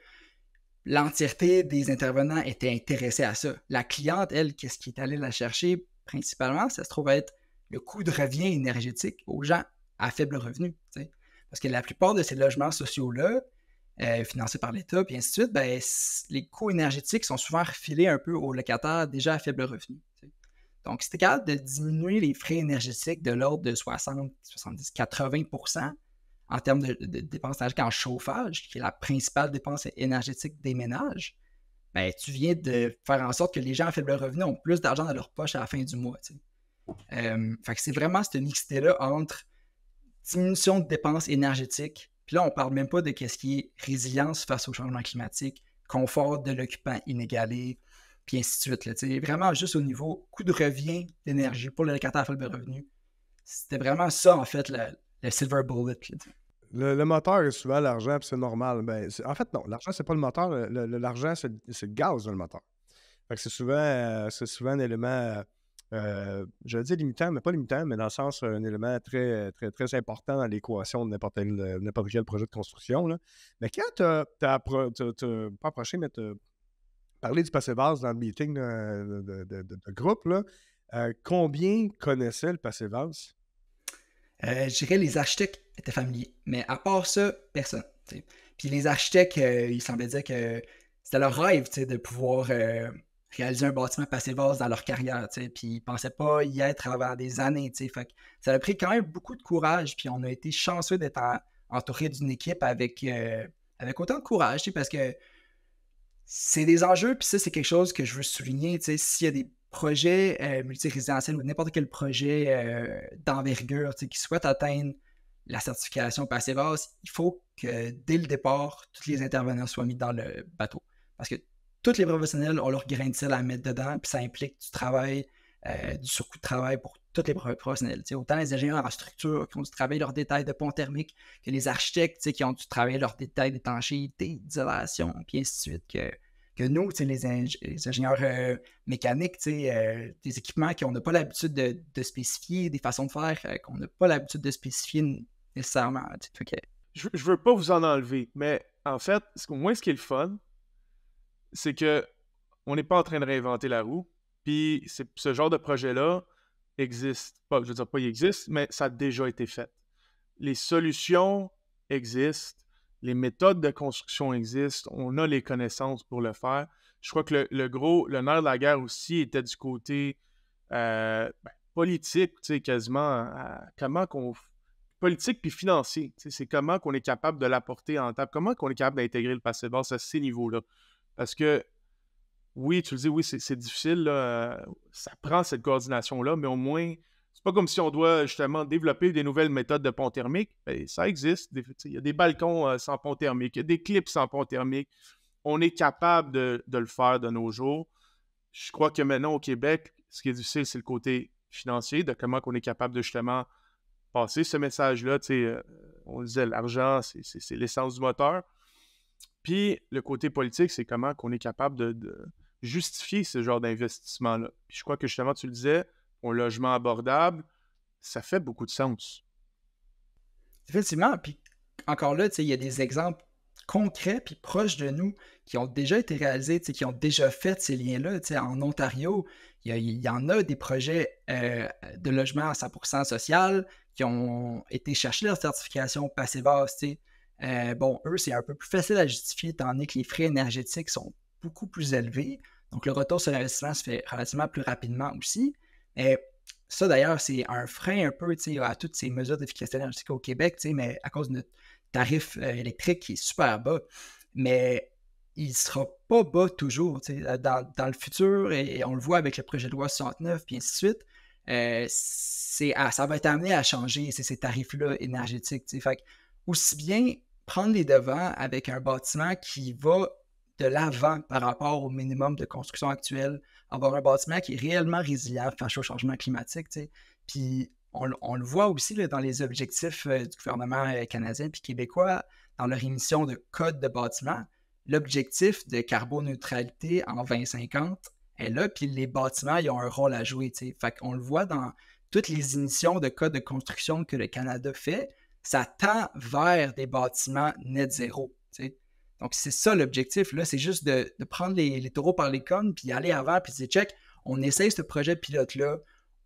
l'entièreté des intervenants était intéressée à ça. La cliente, elle, qu'est-ce qui est allée la chercher principalement, ça se trouve être le coût de revient énergétique aux gens à faible revenu. T'sais. Parce que la plupart de ces logements sociaux-là, financés par l'État, puis ainsi de suite, ben, les coûts énergétiques sont souvent refilés un peu aux locataires déjà à faible revenu. T'sais. Donc, si tu es capable de diminuer les frais énergétiques de l'ordre de 60, 70, 80% en termes de dépenses énergétiques en chauffage, qui est la principale dépense énergétique des ménages, ben, tu viens de faire en sorte que les gens à faible revenu ont plus d'argent dans leur poche à la fin du mois. Fait que c'est vraiment cette mixité-là entre diminution de dépenses énergétiques, puis là, on ne parle même pas de ce qui est résilience face au changement climatique, confort de l'occupant inégalé, puis ainsi de suite. Là, vraiment juste au niveau coût de revient d'énergie pour le locataire à faible revenu. C'était vraiment ça, en fait, le silver bullet. Là, le moteur est souvent l'argent, puis c'est normal. En fait, non, l'argent, c'est pas le moteur. L'argent, c'est le gaz dans le moteur. Fait que c'est souvent un élément, je vais dire limitant, mais pas limitant, mais dans le sens, un élément très, très, très important dans l'équation de n'importe quel projet de construction. Là. Mais quand tu as pas approché, mais tu as parlé du Passivhaus dans le meeting de groupe, là, combien connaissaient le Passivhaus? Je dirais les architectes étaient familiers, mais à part ça, personne. T'sais. Puis les architectes, il semblait dire que c'était leur rêve de pouvoir réaliser un bâtiment Passivhaus dans leur carrière, puis ils ne pensaient pas y être avant des années. Fait que ça a pris quand même beaucoup de courage, puis on a été chanceux d'être entouré d'une équipe avec autant de courage, parce que c'est des enjeux, puis ça, c'est quelque chose que je veux souligner. S'il y a des projets multirésidentiels ou n'importe quel projet d'envergure qui souhaite atteindre la certification Passivhaus, il faut que dès le départ, tous les intervenants soient mis dans le bateau. Parce que tous les professionnels ont leur grain de sel à mettre dedans, puis ça implique du travail, du surcoût de travail pour tous les professionnels. Autant les ingénieurs en structure qui ont dû travailler leurs détails de pont thermique, que les architectes qui ont dû travailler leurs détails d'étanchéité, d'isolation, puis ainsi de suite, que nous, les ingénieurs mécaniques, des équipements qu'on n'a pas l'habitude de spécifier, des façons de faire qu'on n'a pas l'habitude de spécifier nécessairement. Okay. Je veux pas vous en enlever, mais en fait, au moins ce qui est le fun, c'est que on n'est pas en train de réinventer la roue, puis ce genre de projet-là existe. Pas, je veux dire pas il existe, mais ça a déjà été fait. Les solutions existent. Les méthodes de construction existent, on a les connaissances pour le faire. Je crois que le nerf de la guerre aussi était du côté politique, quasiment, politique puis financier. C'est comment qu'on est capable de l'apporter en table, comment qu'on est capable d'intégrer le Passivhaus à ces niveaux-là. Parce que, oui, tu le dis, oui, c'est difficile, là, ça prend cette coordination-là, mais au moins, c'est pas comme si on doit justement développer des nouvelles méthodes de pont thermique. Bien, ça existe. Il y a des balcons sans pont thermique, il y a des clips sans pont thermique. On est capable de le faire de nos jours. Je crois que maintenant, au Québec, ce qui est difficile, c'est le côté financier, de comment on est capable de justement passer ce message-là. On disait, l'argent, c'est l'essence du moteur. Puis, le côté politique, c'est comment on est capable de justifier ce genre d'investissement-là. Puis, je crois que justement, tu le disais, un logement abordable, ça fait beaucoup de sens. Effectivement, puis encore là, il y a des exemples concrets puis proches de nous qui ont déjà été réalisés, qui ont déjà fait ces liens-là. En Ontario, il y en a des projets de logement à 100% social qui ont été chercher leur certification Passivhaus. Bon, eux, c'est un peu plus facile à justifier étant donné que les frais énergétiques sont beaucoup plus élevés. Donc, le retour sur l'investissement se fait relativement plus rapidement aussi. Ça, d'ailleurs, c'est un frein un peu à toutes ces mesures d'efficacité énergétique au Québec, mais à cause de notre tarif électrique qui est super bas. Mais il ne sera pas bas toujours. Dans le futur, et on le voit avec le projet de loi 69, puis ainsi de suite, ça va être amené à changer ces tarifs-là énergétiques. Fait que, aussi bien prendre les devants avec un bâtiment qui va de l'avant par rapport au minimum de construction actuelle, avoir un bâtiment qui est réellement résilient face au changement climatique. Puis on le voit aussi là, dans les objectifs du gouvernement canadien puis québécois, dans leur émission de code de bâtiment, l'objectif de carboneutralité en 2050 est là, puis les bâtiments ils ont un rôle à jouer. Fait qu'on le voit dans toutes les émissions de code de construction que le Canada fait, ça tend vers des bâtiments net zéro. Donc, c'est ça l'objectif. Là, c'est juste de prendre les taureaux par les cornes, puis aller avant, puis dire, check, on essaye ce projet pilote-là,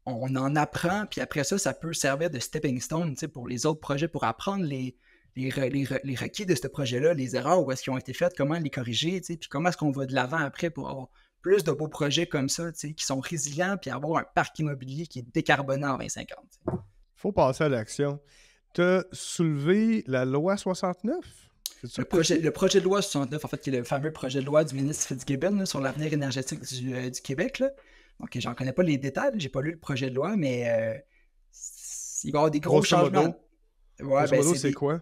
on en apprend, puis après ça, ça peut servir de stepping stone pour les autres projets, pour apprendre les requis de ce projet-là, les erreurs, où est-ce qu'ils ont été faites, comment les corriger, puis comment est-ce qu'on va de l'avant après pour avoir plus de beaux projets comme ça, qui sont résilients, puis avoir un parc immobilier qui est décarboné en 2050. Il faut passer à l'action. Tu as soulevé la loi 69? Le projet de loi 69, en fait, qui est le fameux projet de loi du ministre Fitzgibbon là, sur l'avenir énergétique du Québec. Là. Donc, j'en connais pas les détails, j'ai pas lu le projet de loi, mais il va y avoir des gros changements. Ouais, c'est quoi?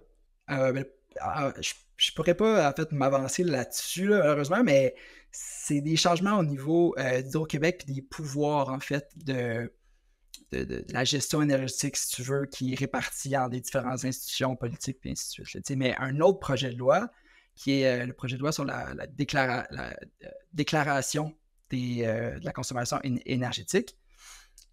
Je je pourrais pas en fait m'avancer là-dessus, là, malheureusement, mais c'est des changements au niveau d'Hydro-Québec puis des pouvoirs en fait de la gestion énergétique, si tu veux, qui est répartie en des différentes institutions politiques et ainsi de suite. Là, mais un autre projet de loi, qui est le projet de loi sur la déclaration de la consommation énergétique,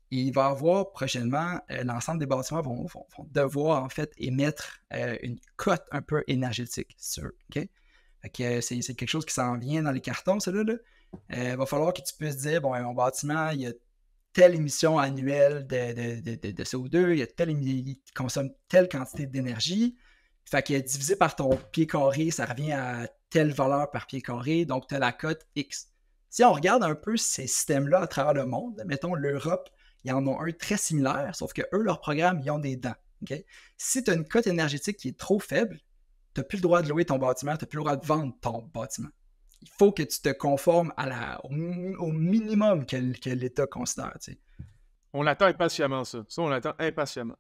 il va y avoir prochainement, l'ensemble des bâtiments vont devoir en fait émettre une cote un peu énergétique, si tu veux. Okay? Fait que c'est quelque chose qui s'en vient dans les cartons, celui-là. Il va falloir que tu puisses dire, bon, mon bâtiment, il y a telle émission annuelle de CO2, il consomme telle quantité d'énergie. Fait que divisé par ton pied carré, ça revient à telle valeur par pied carré, donc tu as la cote X. Si on regarde un peu ces systèmes-là à travers le monde, mettons l'Europe, ils en ont un très similaire, sauf que eux, leur programme, ils ont des dents. Okay? Si tu as une cote énergétique qui est trop faible, tu n'as plus le droit de louer ton bâtiment, tu n'as plus le droit de vendre ton bâtiment. Il faut que tu te conformes au minimum que l'État considère. Tu sais. On attend impatiemment ça. Ça, on attend impatiemment.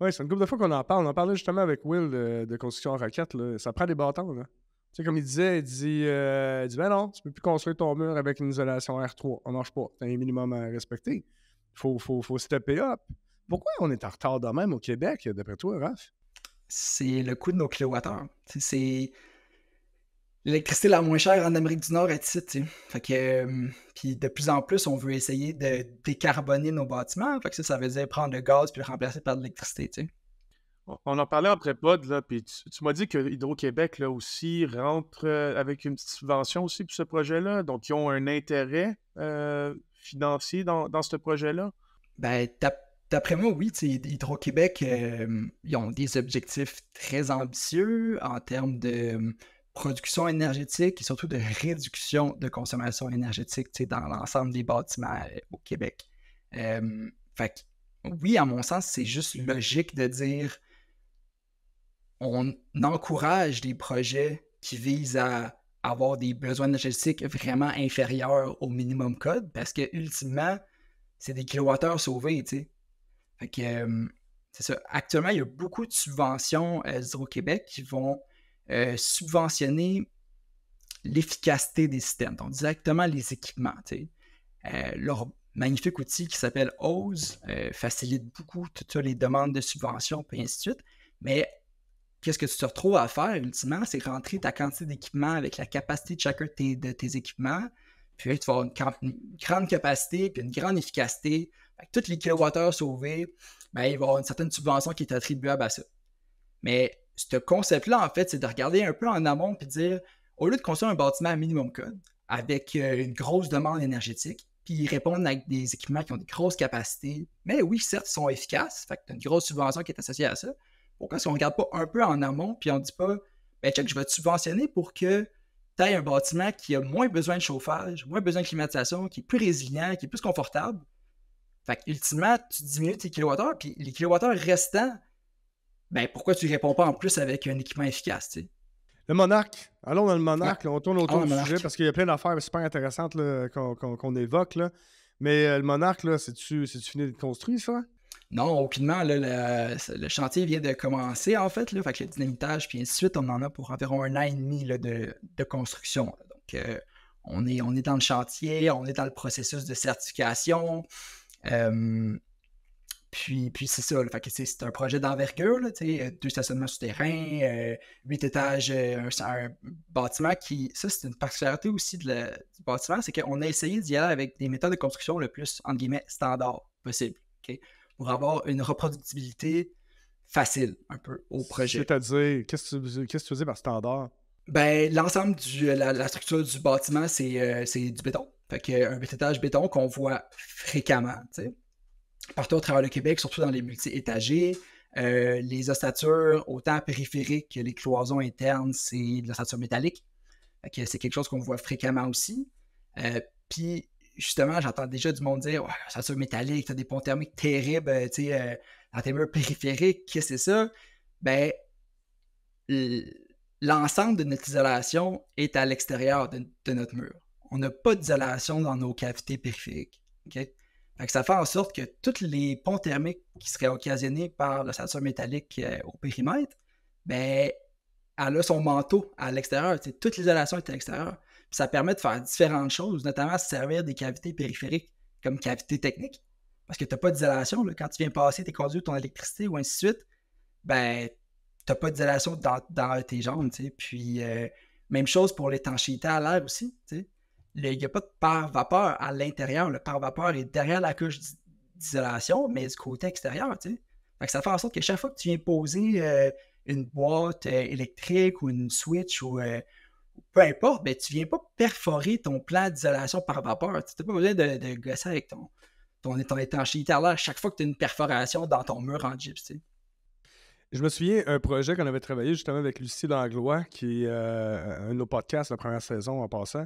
Oui, c'est une couple de fois qu'on en parle. On en parlait justement avec Will de construction en raquette. Là. Ça prend des bâtons. Là. Tu sais, comme il dit, ben non, tu peux plus construire ton mur avec une isolation R3. On marche pas. Tu as un minimum à respecter. Il faut stepper up. Pourquoi on est en retard de même au Québec, d'après toi, Raph? C'est le coût de nos kilowattheures. C'est l'électricité la moins chère en Amérique du Nord est ici. Fait que, puis de plus en plus, on veut essayer de décarboner nos bâtiments. Fait que ça veut dire prendre le gaz puis le remplacer par de l'électricité. T'sais. On en parlait en pré-pod, là, puis tu m'as dit que Hydro-Québec là, aussi rentre avec une petite subvention aussi pour ce projet-là. Donc, ils ont un intérêt financier dans ce projet-là? Ben, d'après moi, oui. Hydro-Québec, ils ont des objectifs très ambitieux en termes de production énergétique et surtout de réduction de consommation énergétique dans l'ensemble des bâtiments au Québec. Fait que, oui, à mon sens, c'est juste logique de dire on encourage des projets qui visent à avoir des besoins énergétiques vraiment inférieurs au minimum code parce que, ultimement, c'est des kilowattheures sauvés, tu sais. Fait que, c'est ça. Actuellement, il y a beaucoup de subventions d'Hydro-Québec qui vont subventionner l'efficacité des systèmes, donc directement les équipements, tu sais. Leur magnifique outil qui s'appelle OSE facilite beaucoup toutes les demandes de subventions, et ainsi de suite. Mais qu'est-ce que tu te retrouves à faire, ultimement, c'est rentrer ta quantité d'équipement avec la capacité de chacun de tes équipements. Puis là, tu vas avoir une grande capacité puis une grande efficacité. Fait que toutes les kilowattheures sauvés, ben, il va y avoir une certaine subvention qui est attribuable à ça. Mais ce concept-là, en fait, c'est de regarder un peu en amont puis de dire, au lieu de construire un bâtiment à minimum code avec une grosse demande énergétique, puis répondre avec des équipements qui ont des grosses capacités, mais oui, certes, ils sont efficaces, fait que tu as une grosse subvention qui est associée à ça. Pourquoi est-ce qu'on ne regarde pas un peu en amont puis on ne dit pas, ben check, je vais te subventionner pour que tu aies un bâtiment qui a moins besoin de chauffage, moins besoin de climatisation, qui est plus résilient, qui est plus confortable. Fait qu'ultimement, tu diminues tes kilowattheures, puis les kilowattheures restants, ben pourquoi tu ne réponds pas en plus avec un équipement efficace, tu sais? Le Monarque. Allons dans le Monarque. Ouais. Là, on tourne autour du Monarque. sujet parce qu'il y a plein d'affaires super intéressantes là, qu'on évoque. Là. Mais le Monarque, là, c'est-tu fini de construire, ça? Non, aucunement. Là, le chantier vient de commencer, en fait. Là, fait que le dynamitage, puis ainsi de suite, on en a pour environ 1 an et demi là, de construction. Là. Donc, on est dans le chantier, on est dans le processus de certification. Puis c'est ça. Là, fait que c'est un projet d'envergure, là, 2 stationnements souterrains, 8 étages, un bâtiment qui... Ça, c'est une particularité aussi du bâtiment, c'est qu'on a essayé d'y aller avec des méthodes de construction le plus, entre guillemets, standard possible. Okay? Pour avoir une reproductibilité facile, un peu, au projet. C'est-à-dire, qu'est-ce que tu veux dire par standard? Ben, l'ensemble de la structure du bâtiment, c'est du béton. Fait qu'un étage béton qu'on voit fréquemment, tu sais. Partout à travers le Québec, surtout dans les multi-étagés. Les osstatures, autant périphériques que les cloisons internes, c'est de l'ossature métallique. Fait que c'est quelque chose qu'on voit fréquemment aussi. Puis, justement, j'entends déjà du monde dire « ossature métallique, t'as des ponts thermiques terribles, tu sais, dans tes murs périphériques, qu'est-ce que c'est ça? » Ben, l'ensemble de notre isolation est à l'extérieur de notre mur. On n'a pas d'isolation dans nos cavités périphériques. Okay? Fait que ça fait en sorte que tous les ponts thermiques qui seraient occasionnés par l'ossature métallique au périmètre, ben, elle a son manteau à l'extérieur. Toute l'isolation est à l'extérieur. Puis ça permet de faire différentes choses, notamment se servir des cavités périphériques comme cavités techniques. Parce que tu n'as pas d'isolation. Là. Quand tu viens passer tes conduits, ton électricité ou ainsi de suite, ben, tu n'as pas d'isolation dans tes jambes. Puis, même chose pour l'étanchéité à l'air aussi. Il n'y a pas de pare-vapeur à l'intérieur. Le pare-vapeur est derrière la couche d'isolation, mais du côté extérieur. Fait que ça fait en sorte que chaque fois que tu viens poser une boîte électrique ou une switch ou peu importe, ben, tu ne viens pas perforer ton plan d'isolation par vapeur. Tu n'as pas besoin de gosser avec ton étanchéité à l'air chaque fois que tu as une perforation dans ton mur en gyps. Je me souviens d'un projet qu'on avait travaillé justement avec Lucie Langlois, qui est un de nos podcasts la première saison en passant.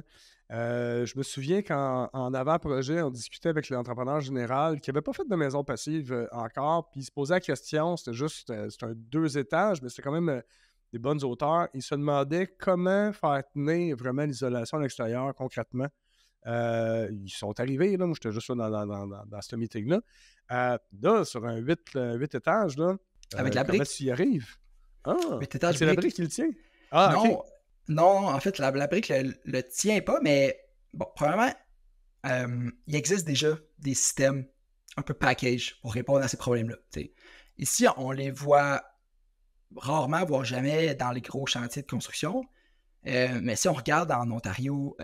Je me souviens qu'en avant-projet, on discutait avec l'entrepreneur général qui n'avait pas fait de maison passive encore, puis il se posait la question, c'était un 2 étages, mais c'était quand même des bonnes hauteurs. Il se demandait comment faire tenir vraiment l'isolation à l'extérieur concrètement. Ils sont arrivés, là, moi j'étais juste là dans ce meeting-là. Là, sur un 8 étages, là, avec la brique. Comment tu y arrives? Ah, c'est la brique qui le tient? Ah, non, OK. Non, en fait, la brique le tient pas, mais bon, premièrement, il existe déjà des systèmes un peu package pour répondre à ces problèmes-là. Ici, on les voit rarement, voire jamais dans les gros chantiers de construction. Mais si on regarde en Ontario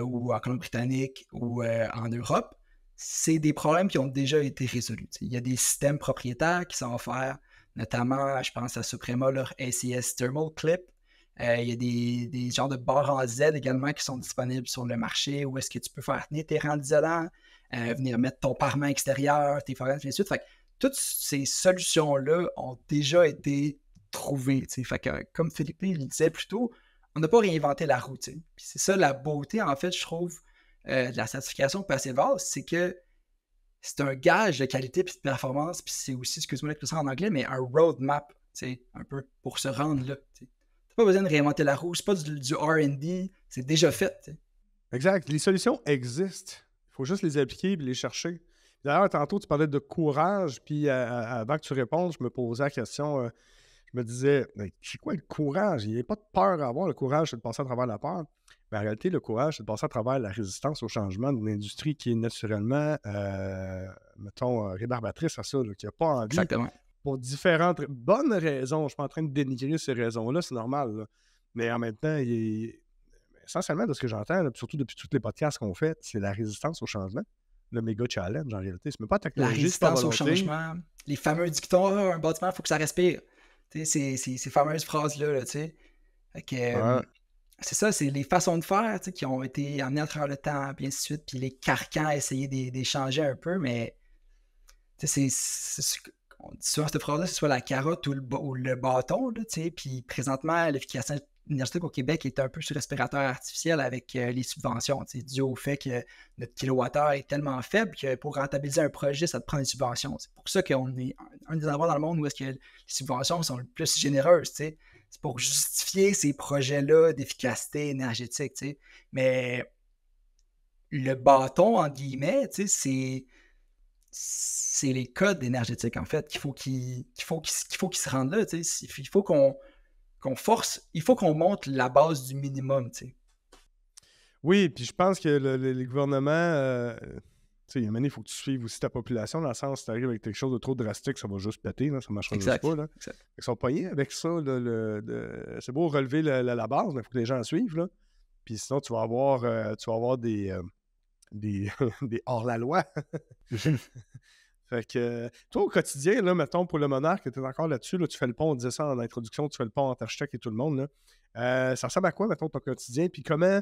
ou en Colombie-Britannique ou en Europe, c'est des problèmes qui ont déjà été résolus. Il y a des systèmes propriétaires qui sont offerts, notamment, je pense à Suprema, leur ACS Thermal Clip. Il y a des genres de barres en Z également qui sont disponibles sur le marché où est-ce que tu peux faire tenir tes rangs isolants, venir mettre ton parement extérieur, tes forêts, ainsi de suite. Fait que toutes ces solutions-là ont déjà été trouvées. Fait que, comme Philippe le disait plus tôt, on n'a pas réinventé la roue. Puis c'est ça la beauté, en fait, je trouve, de la certification Passivhaus, c'est que c'est un gage de qualité et de performance, puis c'est aussi, excuse-moi l'expression en anglais, mais un roadmap, un peu, pour se rendre là. T'sais. T'as pas besoin de réinventer la roue, c'est pas du R&D, c'est déjà fait. T'sais. Exact, les solutions existent. Il faut juste les appliquer et les chercher. D'ailleurs, tantôt, tu parlais de courage, puis avant que tu répondes, je me posais la question, je me disais, c'est quoi le courage? Il n'y a pas de peur à avoir. Le courage, c'est de passer à travers la peur. Mais en réalité, le courage, c'est de passer à travers la résistance au changement d'une industrie qui est naturellement, mettons, rébarbatrice à ça, là, qui n'a pas envie. Exactement. Pour différentes bonnes raisons. Je ne suis pas en train de dénigrer ces raisons-là, c'est normal. Là. Mais en même temps, essentiellement, de ce que j'entends, là, surtout depuis tous les podcasts qu'on fait, c'est la résistance au changement. Le méga challenge, en réalité. C'est même pas technologie, la résistance au changement. Les fameux dictons, un bâtiment, il faut que ça respire. Ces fameuses phrases-là, là, tu sais. C'est ça, c'est les façons de faire qui ont été amenées à travers le temps, puis ainsi de suite, puis les carcans à essayer d'échanger un peu, mais on dit souvent cette phrase-là, c'est soit la carotte ou le bâton, puis présentement, l'efficacité énergétique au Québec est un peu sur respirateur artificiel avec les subventions, dû au fait que notre kilowattheure est tellement faible que pour rentabiliser un projet, ça te prend des subventions. C'est pour ça qu'on est un des endroits dans le monde où est-ce que les subventions sont le plus généreuses, c'est pour justifier ces projets-là d'efficacité énergétique, mais le bâton, entre guillemets, c'est les codes énergétiques, en fait, qu'il faut qu'ils se rendent là, il faut qu'on force, il faut qu'on monte la base du minimum, Oui, puis je pense que les gouvernements, il y a un moment, il faut que tu suives aussi ta population, dans le sens, si tu arrives avec quelque chose de trop drastique, ça va juste péter, là, ça ne marchera juste pas. Là. Ils sont pognés avec ça. C'est beau relever la base, mais il faut que les gens suivent. Là. Puis sinon, tu vas avoir des hors-la-loi. Fait que toi, au quotidien, là, mettons, pour le Monarque, tu es encore là-dessus, là, tu fais le pont, on disait ça en introduction, tu fais le pont entre architecte et tout le monde. Là. Ça ressemble à quoi, mettons, ton quotidien? Puis comment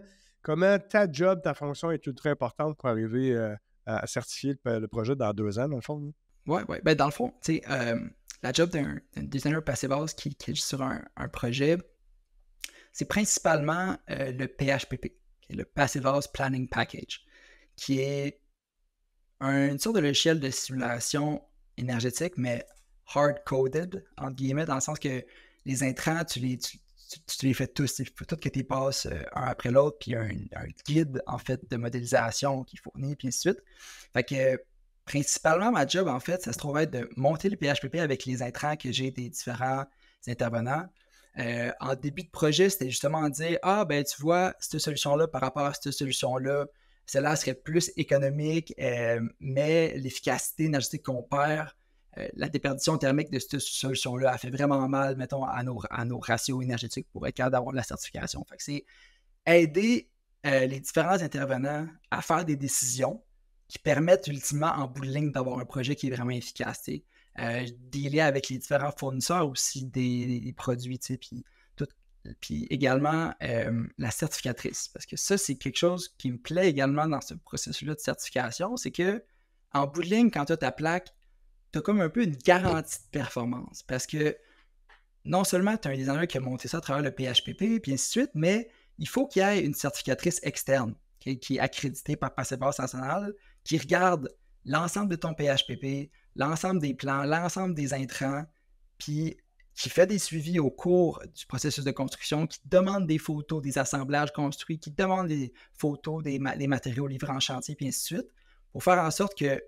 ta job, ta fonction est ultra importante pour arriver à certifier le projet dans 2 ans, dans le fond? Oui. Ben, dans le fond, la job d'un designer Passivhaus qui est sur un projet, c'est principalement le PHPP, qui est le Passivhaus Planning Package, qui est une sorte de logiciel de simulation énergétique, mais hard-coded, entre guillemets, dans le sens que les intrants, tu les fais tous. Il faut tout que tu les passes un après l'autre, puis il y a un guide, en fait, de modélisation qui est fourni, puis ainsi de suite. Fait que, principalement, ma job, en fait, ça se trouve être de monter le PHPP avec les intrants que j'ai des différents intervenants, En début de projet, c'était justement de dire « Ah, ben tu vois, cette solution-là par rapport à cette solution-là, celle-là serait plus économique, mais l'efficacité énergétique qu'on perd, la déperdition thermique de cette solution-là, elle fait vraiment mal, mettons, à nos ratios énergétiques pour être capable d'avoir de la certification. » Fait que c'est aider les différents intervenants à faire des décisions qui permettent ultimement, en bout de ligne, d'avoir un projet qui est vraiment efficace. Dealer avec les différents fournisseurs aussi des produits, puis également la certificatrice. Parce que ça, c'est quelque chose qui me plaît également dans ce processus-là de certification, c'est que en bout de ligne, quand tu as ta plaque, tu as comme un peu une garantie de performance. Parce que non seulement tu as un designer qui a monté ça à travers le PHPP, puis ainsi de suite, mais il faut qu'il y ait une certificatrice externe qui est accréditée par Passivhaus National, qui regarde l'ensemble de ton PHPP, l'ensemble des plans, l'ensemble des intrants, puis qui fait des suivis au cours du processus de construction, qui demande des photos des assemblages construits, qui demande des photos des matériaux livrés en chantier, puis ainsi de suite, pour faire en sorte que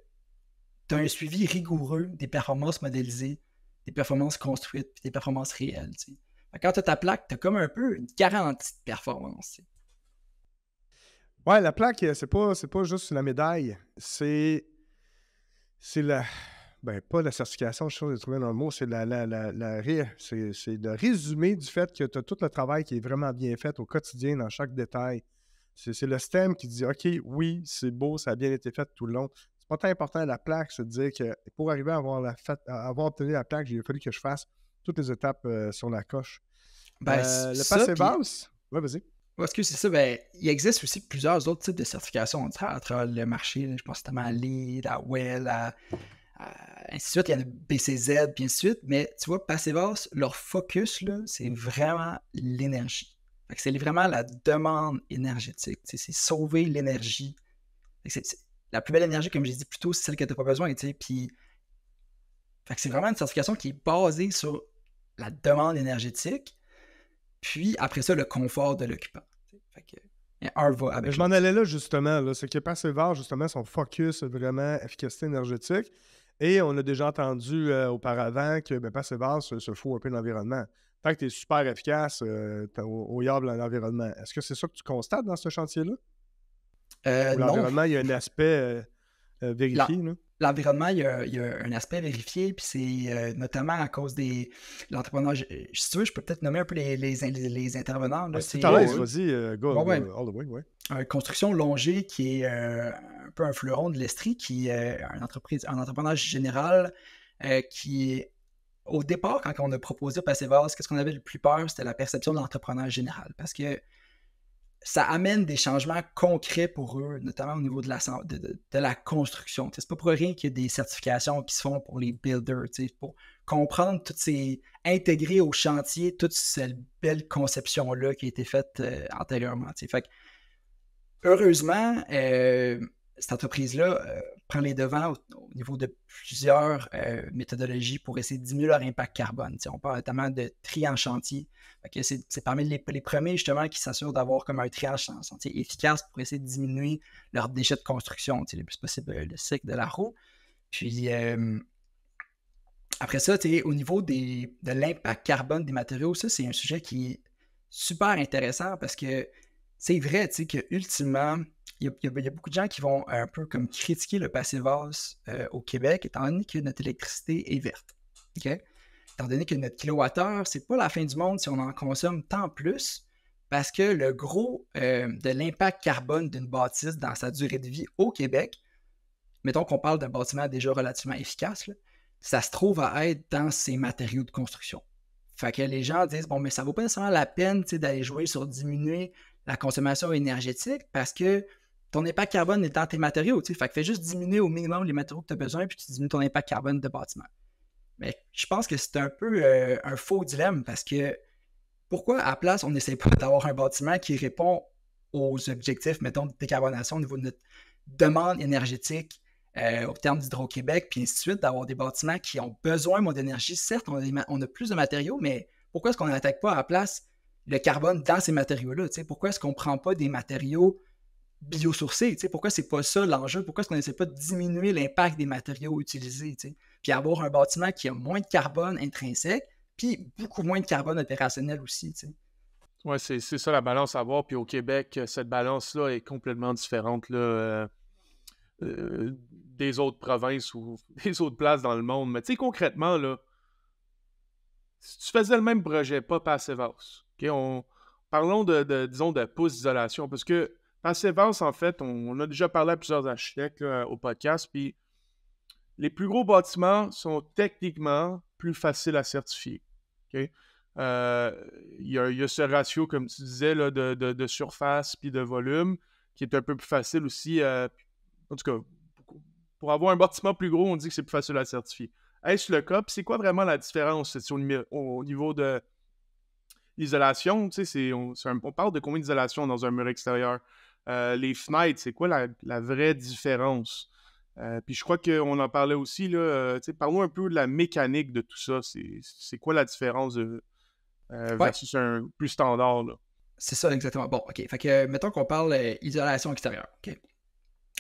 tu as un suivi rigoureux des performances modélisées, des performances construites, puis des performances réelles. Quand tu as ta plaque, tu as comme un peu une garantie de performance. Ouais, la plaque, c'est pas juste la médaille. C'est la. Ben, pas la certification, je suis trouvé dans le mot, c'est c'est le résumé du fait que tu as tout le travail qui est vraiment bien fait au quotidien, dans chaque détail. C'est le STEM qui dit OK, oui, c'est beau, ça a bien été fait tout le long. C'est pas tant important la plaque, c'est de dire que pour arriver à avoir obtenu la plaque, il a fallu que je fasse toutes les étapes sur la coche. Ben, le Passivhaus, ouais, vas-y. Excuse, c'est ça. Ben, il existe aussi plusieurs autres types de certifications à travers le marché. Je pense notamment à LEED, à WELL, ainsi de suite. Il y en a BCZ, puis ainsi de suite. Mais tu vois, Passivhaus, leur focus, là, c'est vraiment l'énergie. C'est vraiment la demande énergétique. C'est sauver l'énergie. La plus belle énergie, comme j'ai dit plus tôt, c'est celle que tu n'as pas besoin. Puis, c'est vraiment une certification qui est basée sur la demande énergétique. Puis, après ça, le confort de l'occupant. Un va avec je m'en allais là, justement. Là, c'est que Passivhaus, justement, son focus, c'est vraiment efficacité énergétique. Et on a déjà entendu auparavant que Passivhaus se fout un peu de l'environnement. Tant que tu es super efficace, au yard de l'environnement. Est-ce que c'est ça que tu constates dans ce chantier-là? L'environnement, il y a un aspect vérifié, là? L'environnement, il y a un aspect vérifié, puis c'est notamment à cause de l'entrepreneur. Si tu veux, je peux peut-être nommer un peu les intervenants. Là. Si tu as l'aise, vas-y, go, ouais. All the way, ouais. Construction Longer, qui est un peu un fleuron de l'Estrie, qui est un entrepreneur général qui, au départ, quand on a proposé Passivhaus, qu'est-ce qu'on avait le plus peur? C'était la perception de l'entrepreneur général, parce que ça amène des changements concrets pour eux, notamment au niveau de la construction. C'est pas pour rien qu'il y a des certifications qui se font pour les builders, pour comprendre intégrer au chantier toute cette belle conception-là qui a été faite antérieurement. Fait que, heureusement, cette entreprise-là prend les devants au niveau de plusieurs méthodologies pour essayer de diminuer leur impact carbone. On parle notamment de tri en chantier. C'est parmi les premiers justement qui s'assurent d'avoir comme un triage en chantier efficace pour essayer de diminuer leurs déchets de construction le plus possible, le cycle de la roue. Puis après ça, au niveau de l'impact carbone des matériaux, ça c'est un sujet qui est super intéressant parce que c'est vrai que ultimement, il y a beaucoup de gens qui vont un peu comme critiquer le Passivhaus au Québec, étant donné que notre électricité est verte. Okay? Étant donné que notre kilowattheure, c'est pas la fin du monde si on en consomme tant plus, parce que le gros de l'impact carbone d'une bâtisse dans sa durée de vie au Québec, mettons qu'on parle d'un bâtiment déjà relativement efficace, là, ça se trouve à être dans ses matériaux de construction. Fait que les gens disent, bon, mais ça vaut pas nécessairement la peine d'aller jouer sur diminuer la consommation énergétique parce que ton impact carbone est dans tes matériaux. Fait que fais juste diminuer au minimum les matériaux que tu as besoin puis tu diminues ton impact carbone de bâtiment. Mais je pense que c'est un peu un faux dilemme parce que pourquoi à la place on n'essaie pas d'avoir un bâtiment qui répond aux objectifs, mettons, de décarbonation au niveau de notre demande énergétique au terme d'Hydro-Québec, puis ainsi de suite, d'avoir des bâtiments qui ont besoin moins d'énergie. Certes, on a plus de matériaux, mais pourquoi est-ce qu'on n'attaque pas à la place le carbone dans ces matériaux-là? Pourquoi est-ce qu'on ne prend pas des matériaux biosourcés? Pourquoi c'est pas ça l'enjeu? Pourquoi est-ce qu'on n'essaie pas de diminuer l'impact des matériaux utilisés? Puis avoir un bâtiment qui a moins de carbone intrinsèque, Puis beaucoup moins de carbone opérationnel aussi, tu sais. Ouais, c'est ça la balance à avoir. Puis au Québec, cette balance-là est complètement différente là, des autres provinces ou des autres places dans le monde. Mais tu sais, concrètement, là, si tu faisais le même projet, pas Passive House, parlons disons, de pouces d'isolation, parce que Passive House, en fait, on a déjà parlé à plusieurs architectes là, au podcast, puis les plus gros bâtiments sont techniquement plus faciles à certifier. OK? Il y a ce ratio, comme tu disais, là, de surface puis de volume qui est un peu plus facile aussi. En tout cas, pour avoir un bâtiment plus gros, on dit que c'est plus facile à certifier. Est-ce le cas? Puis c'est quoi vraiment la différence au niveau de l'isolation? Tu sais, on parle de combien d'isolation dans un mur extérieur? Les fenêtres, c'est quoi la vraie différence? Puis je crois qu'on en parlait aussi, là, parlons un peu de la mécanique de tout ça. C'est quoi la différence versus un plus standard, là? C'est ça, exactement. Bon, OK. Fait que, mettons qu'on parle isolation extérieure. OK.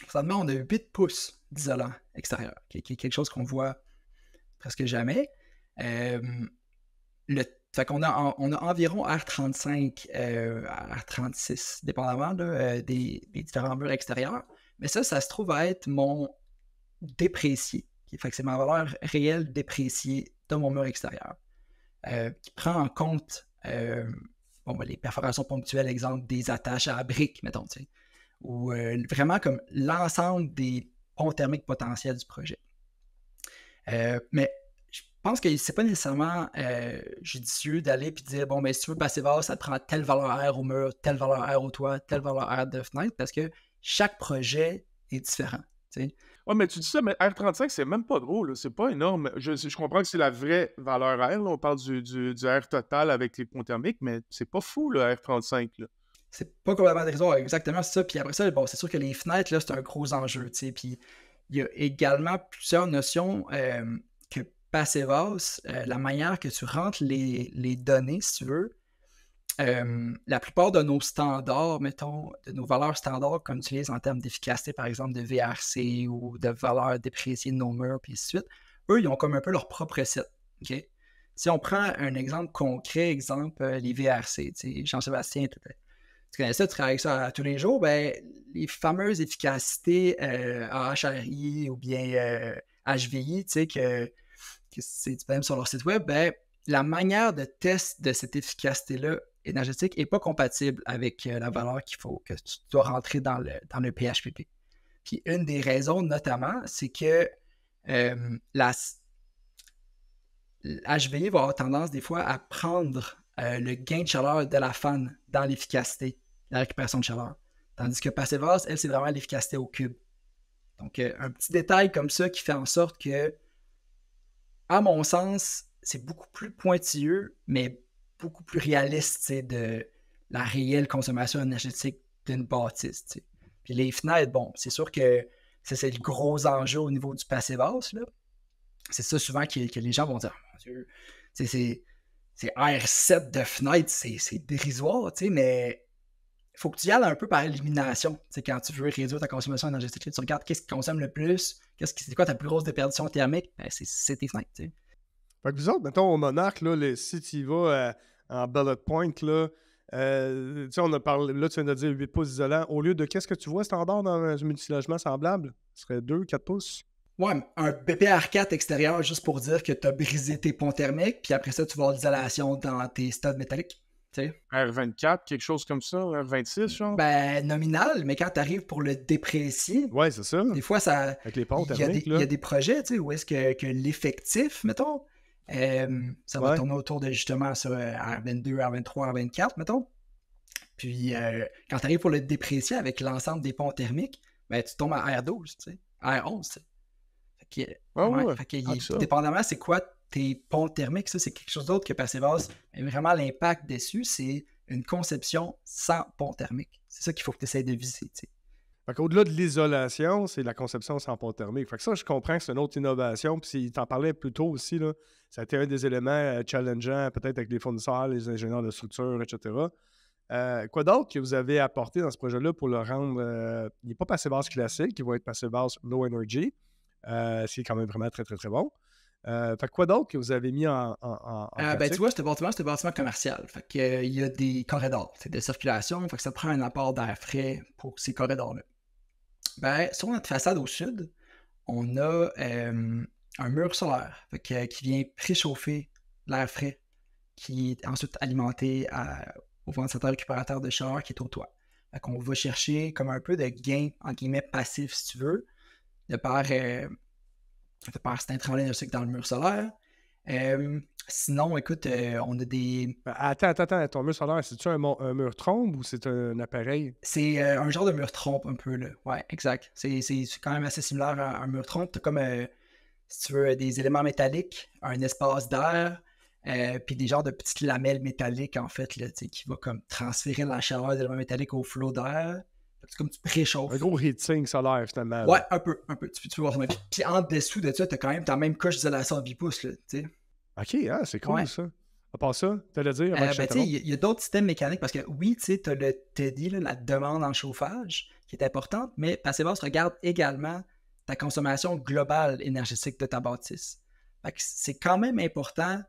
Présentement, on a 8 pouces d'isolant extérieur, qui est quelque chose qu'on voit presque jamais. Fait qu'on on a environ R35, R36, dépendamment là, des différents murs extérieurs. Mais ça se trouve à être mon déprécié. Fait que c'est ma valeur réelle dépréciée de mon mur extérieur. Qui prend en compte les perforations ponctuelles, exemple des attaches à la brique, mettons, tu sais, ou vraiment comme l'ensemble des ponts thermiques potentiels du projet. Mais je pense que c'est pas nécessairement judicieux d'aller et dire bon, mais si tu veux Passive House, ça te prend telle valeur R au mur, telle valeur R au toit, telle valeur R de fenêtre, parce que chaque projet est différent. Tu sais. Ouais, mais tu dis ça, mais R35, c'est même pas gros, là. C'est pas énorme. Je comprends que c'est la vraie valeur R, là. On parle du R total avec les ponts thermiques, mais c'est pas fou, le R35, là. C'est pas complètement dérisoire, exactement ça. Puis après ça, bon, c'est sûr que les fenêtres, là, c'est un gros enjeu, tu sais. Puis il y a également plusieurs notions que Passive House, la manière que tu rentres les données, si tu veux, la plupart de nos standards, mettons, de nos valeurs standards qu'on utilise en termes d'efficacité, par exemple, de VRC ou de valeurs dépréciées de nos murs, puis ainsi de suite, eux, ils ont comme un peu leur propre recette. Okay? Si on prend un exemple concret, exemple, les VRC, Jean-Sébastien, tu connais ça, tu travailles avec ça tous les jours, ben, les fameuses efficacités à HRI ou bien HVI, tu sais, que c'est disponible sur leur site web, ben, la manière de test de cette efficacité-là énergétique n'est pas compatible avec la valeur qu'il faut que tu dois rentrer dans le PHPP. Puis une des raisons, notamment, c'est que l'HVI va avoir tendance des fois à prendre le gain de chaleur de la fan dans l'efficacité, la récupération de chaleur. Tandis que Passive House, elle, c'est vraiment l'efficacité au cube. Donc, un petit détail comme ça qui fait en sorte que, à mon sens, c'est beaucoup plus pointilleux, mais beaucoup plus réaliste de la réelle consommation énergétique d'une bâtisse. T'sais. Puis les fenêtres, bon, c'est sûr que ça, c'est le gros enjeu au niveau du Passive House. Là. C'est ça souvent que les gens vont dire oh, mon Dieu, c'est R7 de fenêtre, c'est dérisoire, mais il faut que tu y ailles un peu par élimination. Quand tu veux réduire ta consommation énergétique, tu regardes qu'est-ce qui consomme le plus, c'est quoi ta plus grosse déperdition thermique, ben, c'est tes fenêtres. T'sais. Fait que vous autres, mettons, au Monarque, là, si tu y vas en bullet point, là, on a parlé, là, tu viens de dire 8 pouces isolants. Au lieu de qu'est-ce que tu vois standard dans un multilogement semblable? Ce serait 2, 4 pouces? Ouais, un BPR4 extérieur, juste pour dire que tu as brisé tes ponts thermiques, puis après ça, tu vas avoir l'isolation dans tes studs métalliques. T'sais. R24, quelque chose comme ça, R26, genre? Ben, nominal, mais quand tu arrives pour le déprécier, ouais, c'est ça. Des fois, ça. Avec les ponts thermiques, il y a des projets, où est-ce que l'effectif, mettons, ça va tourner autour de justement ça, R22, R23, R24, mettons. Puis, quand tu arrives pour le déprécier avec l'ensemble des ponts thermiques, ben, tu tombes à R12, R11. Dépendamment, c'est quoi tes ponts thermiques, ça, c'est quelque chose d'autre que Passive House. Mais vraiment, l'impact dessus, c'est une conception sans pont thermique. C'est ça qu'il faut que tu essaies de viser. T'sais. Fait qu'au-delà de l'isolation, c'est la conception sans pont thermique. Fait que ça, je comprends que c'est une autre innovation. Puis si t'en parlais plus tôt aussi, là, ça a été un des éléments challengeants, peut-être avec les fournisseurs, les ingénieurs de structure, etc. Quoi d'autre que vous avez apporté dans ce projet-là pour le rendre... il n'est pas Passive House classique, il va être Passive House Low Energy. C'est quand même vraiment très, très, très bon. Fait que quoi d'autre que vous avez mis en Ben, pratique? tu vois, c'est un bâtiment commercial. Fait que, il y a des corridors de circulation. Fait que ça prend un apport d'air frais pour ces corridors-là. Ben, sur notre façade au sud, on a un mur solaire qui vient préchauffer l'air frais, qui est ensuite alimenté au ventilateur récupérateur de chaleur qui est au toit. Fait qu'on va chercher comme un peu de gain, entre guillemets, passif, si tu veux, de par cet intrant énergétique dans le mur solaire. Sinon, écoute, on a des... Attends, ton mur solaire, c'est-tu un mur trombe ou c'est un appareil? C'est un genre de mur trompe un peu, là. Ouais, exact. C'est quand même assez similaire à un mur trompe. T'as comme, si tu veux, des éléments métalliques, un espace d'air, puis des genres de petites lamelles métalliques, en fait, là, qui va comme transférer la chaleur des éléments métalliques au flot d'air. C'est comme tu préchauffes. Un gros heatsink solaire, finalement. Ouais, un peu. Tu peux voir ça. Puis en dessous de ça, t'as quand même ta même coche d'isolation de 8 pouces, là, tu sais. OK, c'est cool, Ouais. ça. À part ça, t'allais dire avant que je Ben, tu sais, il y a d'autres systèmes mécaniques parce que oui, tu sais, tu as le TEDI, là, la demande en chauffage, qui est importante, mais Passivhaus regarde également ta consommation globale énergétique de ta bâtisse. Fait que c'est quand même important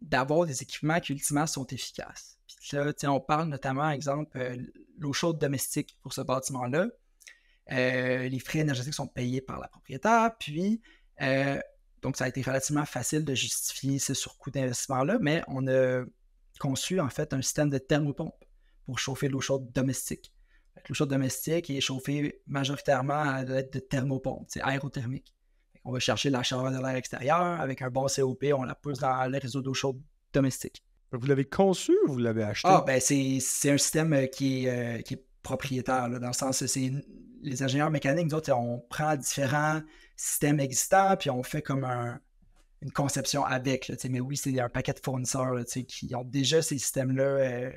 d'avoir des équipements qui ultimement sont efficaces. Puis là, tu sais, on parle notamment, exemple, l'eau chaude domestique pour ce bâtiment-là. Les frais énergétiques sont payés par la propriétaire, puis donc ça a été relativement facile de justifier ce surcoût d'investissement-là, mais on a conçu en fait un système de thermopompe pour chauffer l'eau chaude domestique. L'eau chaude domestique est chauffée majoritairement à l'aide de thermopompes, c'est aérothermique. On va chercher la chaleur de l'air extérieur, avec un bon COP, on la pousse dans le réseau d'eau chaude domestique. Vous l'avez conçu ou vous l'avez acheté? Ben c'est un système qui est propriétaire, là, dans le sens que c'est les ingénieurs mécaniques, nous autres, on prend différents systèmes existants, puis on fait comme une conception avec. Là, mais oui, c'est un paquet de fournisseurs là, qui ont déjà ces systèmes-là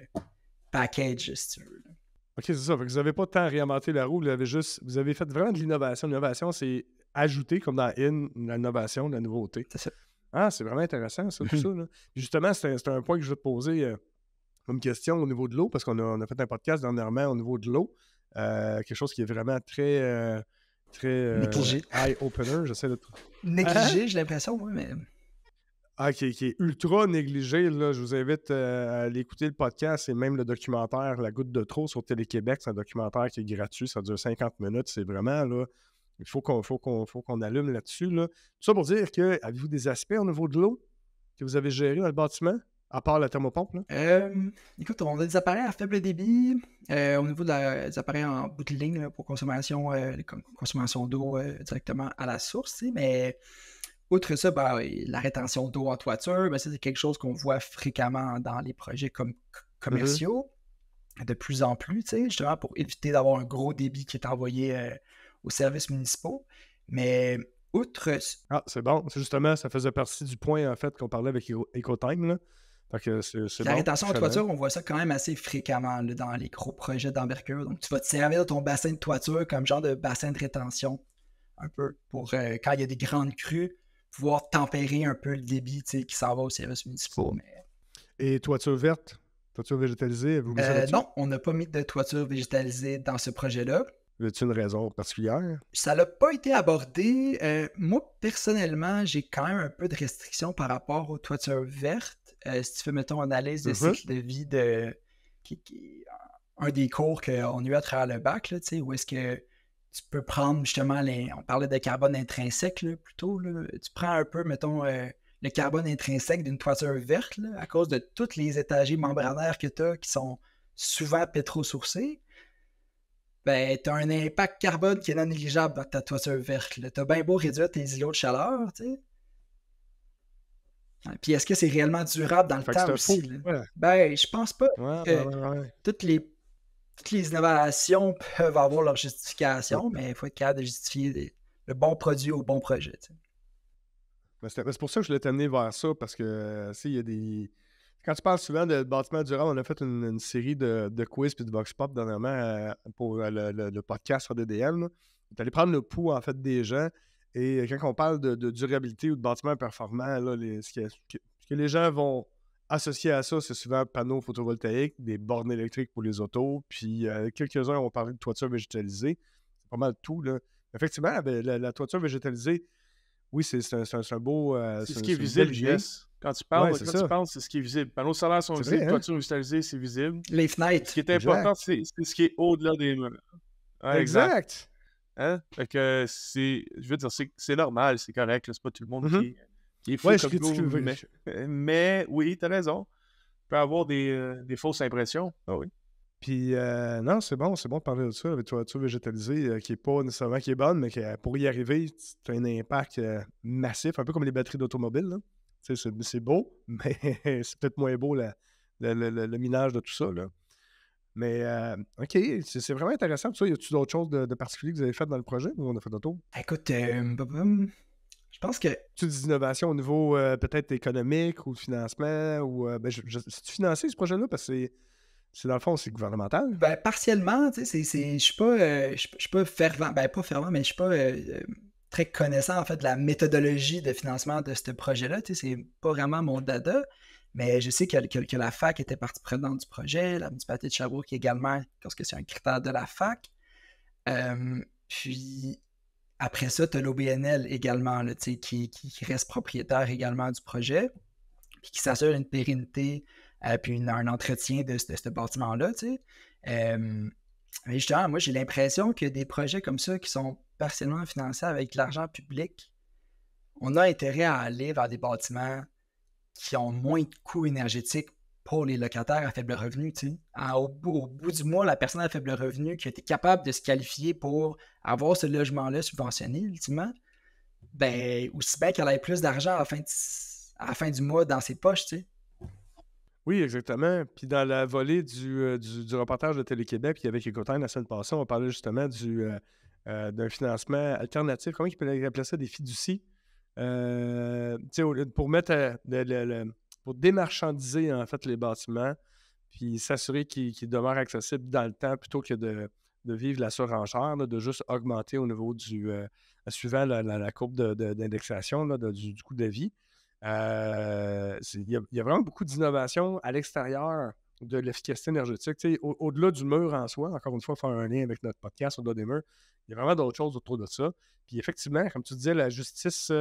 package, si tu veux. Là. OK, c'est ça. Fait que vous n'avez pas tant réinventé la roue, vous avez fait vraiment de l'innovation. L'innovation, c'est ajouter, comme dans l'innovation, de la nouveauté. C'est ça. Ah, c'est vraiment intéressant, ça, tout ça. Là. Justement, c'est un point que je veux te poser comme question au niveau de l'eau, parce qu'on a fait un podcast dernièrement au niveau de l'eau. Quelque chose qui est vraiment très négligé. Eye-opener, j'essaie de... Négligé, j'ai l'impression, oui, mais... qui est ultra négligé, là. Je vous invite à aller écouter le podcast et même le documentaire La Goutte de trop sur Télé-Québec. C'est un documentaire qui est gratuit, ça dure 50 minutes. C'est vraiment, là, il faut qu'on allume là-dessus, là. Tout ça pour dire que, avez-vous des aspects au niveau de l'eau que vous avez géré dans le bâtiment, à part la thermopompe, là? Écoute, on a des appareils à faible débit, au niveau des appareils en bout de ligne là, pour consommation d'eau directement à la source, mais outre ça, la rétention d'eau en toiture, ça, c'est quelque chose qu'on voit fréquemment dans les projets commerciaux, de plus en plus, justement pour éviter d'avoir un gros débit qui est envoyé aux services municipaux. Mais outre... Ah, c'est bon. C'est justement, ça faisait partie du point, en fait, qu'on parlait avec EcoTime, là. Fait que c'est la bon, rétention en toiture, on voit ça quand même assez fréquemment là, dans les gros projets d'envergure. Donc, tu vas te servir de ton bassin de toiture comme genre de bassin de rétention, un peu, pour quand il y a des grandes crues, pouvoir tempérer un peu le débit qui s'en va aux services municipaux. Mais... Et toiture verte? Toiture végétalisée? Vous non, on n'a pas mis de toiture végétalisée dans ce projet-là. Y a-t-il une raison particulière? Ça n'a pas été abordé. Moi, personnellement, j'ai quand même un peu de restrictions par rapport aux toitures vertes. Si tu fais, mettons, une analyse de cycle de vie un des cours qu'on a eu à travers le bac, là, où est-ce que tu peux prendre justement on parlait de carbone intrinsèque là, plutôt. Là, tu prends un peu, mettons, le carbone intrinsèque d'une toiture verte là, à cause de tous les étagers membranaires que tu as qui sont souvent pétro-sourcés. Ben, tu as un impact carbone qui est non négligeable dans ta toiture verte. Tu as bien beau réduire tes îlots de chaleur, tu sais. Puis est-ce que c'est réellement durable dans le temps aussi? Là? Ben, je pense pas que toutes les innovations peuvent avoir leur justification, mais il faut être capable de justifier le bon produit au bon projet. C'est pour ça que je voulais t'amener vers ça, parce que il y a des... Quand tu parles souvent de bâtiment durable, on a fait une série de quiz puis de vox pop dernièrement pour le podcast RDDM. On est allé prendre le pouls en fait des gens. Et quand on parle de durabilité ou de bâtiment performant, là, ce que les gens vont associer à ça, c'est souvent panneaux photovoltaïques, des bornes électriques pour les autos, puis quelques-uns ont parlé de toiture végétalisée. C'est pas mal tout, là. Effectivement, la toiture végétalisée, Oui, c'est un beau... C'est ce qui est une visible, belle idée. JS. Quand tu parles, Ouais, c'est quand ça. tu parles, c'est ce qui est visible. Panneaux solaires sont C'est visibles, vrai, hein? toiture végétalisée, c'est visible. Les Ce fenêtres. qui est Exact. important, c'est ce qui est au-delà des murs. Ouais, exact. Exact! Hein? Fait que je veux dire, c'est normal, c'est correct, là, c'est pas tout le monde Mhm. qui est fou Ouais, je comme critique... nous, mais oui, t'as raison. Il peut avoir des fausses impressions. Ah oui. Puis, non, c'est bon de parler de ça, avec toiture végétalisée, qui est pas nécessairement qui est bonne, mais pour y arriver, tu as un impact massif, un peu comme les batteries d'automobile, là. Tu sais, c'est beau, mais c'est peut-être moins beau le minage de tout ça, là. Mais, OK, c'est vraiment intéressant. Tout ça, y a-tu d'autres choses de particulier que vous avez fait dans le projet, ou on a fait le tour? Écoute, je pense que Tu dis d'innovation au niveau peut-être économique ou de financement, ou... c'est-tu financé, ce projet-là? Parce que c'est dans le fond, c'est gouvernemental. ben, partiellement, tu sais, je suis pas, je suis pas fervent, ben pas fervent, mais je suis pas très connaissant en fait de la méthodologie de financement de ce projet-là. Tu sais, c'est pas vraiment mon dada, mais je sais que la fac était partie prenante du projet, la municipalité de Sherbrooke également, parce que c'est un critère de la fac. Puis après ça, tu as l'OBNL également, là, tu sais, qui reste propriétaire également du projet, puis qui s'assure une pérennité, puis un entretien de ce bâtiment-là, tu sais. Mais justement, moi, j'ai l'impression que des projets comme ça qui sont partiellement financés avec de l'argent public, on a intérêt à aller vers des bâtiments qui ont moins de coûts énergétiques pour les locataires à faible revenu, tu sais. Au bout du mois, la personne à faible revenu qui a été capable de se qualifier pour avoir ce logement-là subventionné, ultimement, ben, aussi bien qu'elle ait plus d'argent à la fin du mois dans ses poches, tu sais. Oui, exactement. Puis dans la volée du reportage de Télé-Québec, il y avait Écotine la semaine passée, on parlait justement d'un financement alternatif. Comment il peut appeler ça? Des fiducies? Tu sais, pour mettre pour démarchandiser en fait les bâtiments, puis s'assurer qu'ils demeurent accessibles dans le temps plutôt que de vivre la surenchère, là, de juste augmenter au niveau suivant la courbe d'indexation là, du coût de la vie. Il y a vraiment beaucoup d'innovation à l'extérieur de l'efficacité énergétique. Tu sais, au-delà du mur en soi, encore une fois, faire un lien avec notre podcast au-delà des murs, il y a vraiment d'autres choses autour de ça. Puis effectivement, comme tu disais, la justice...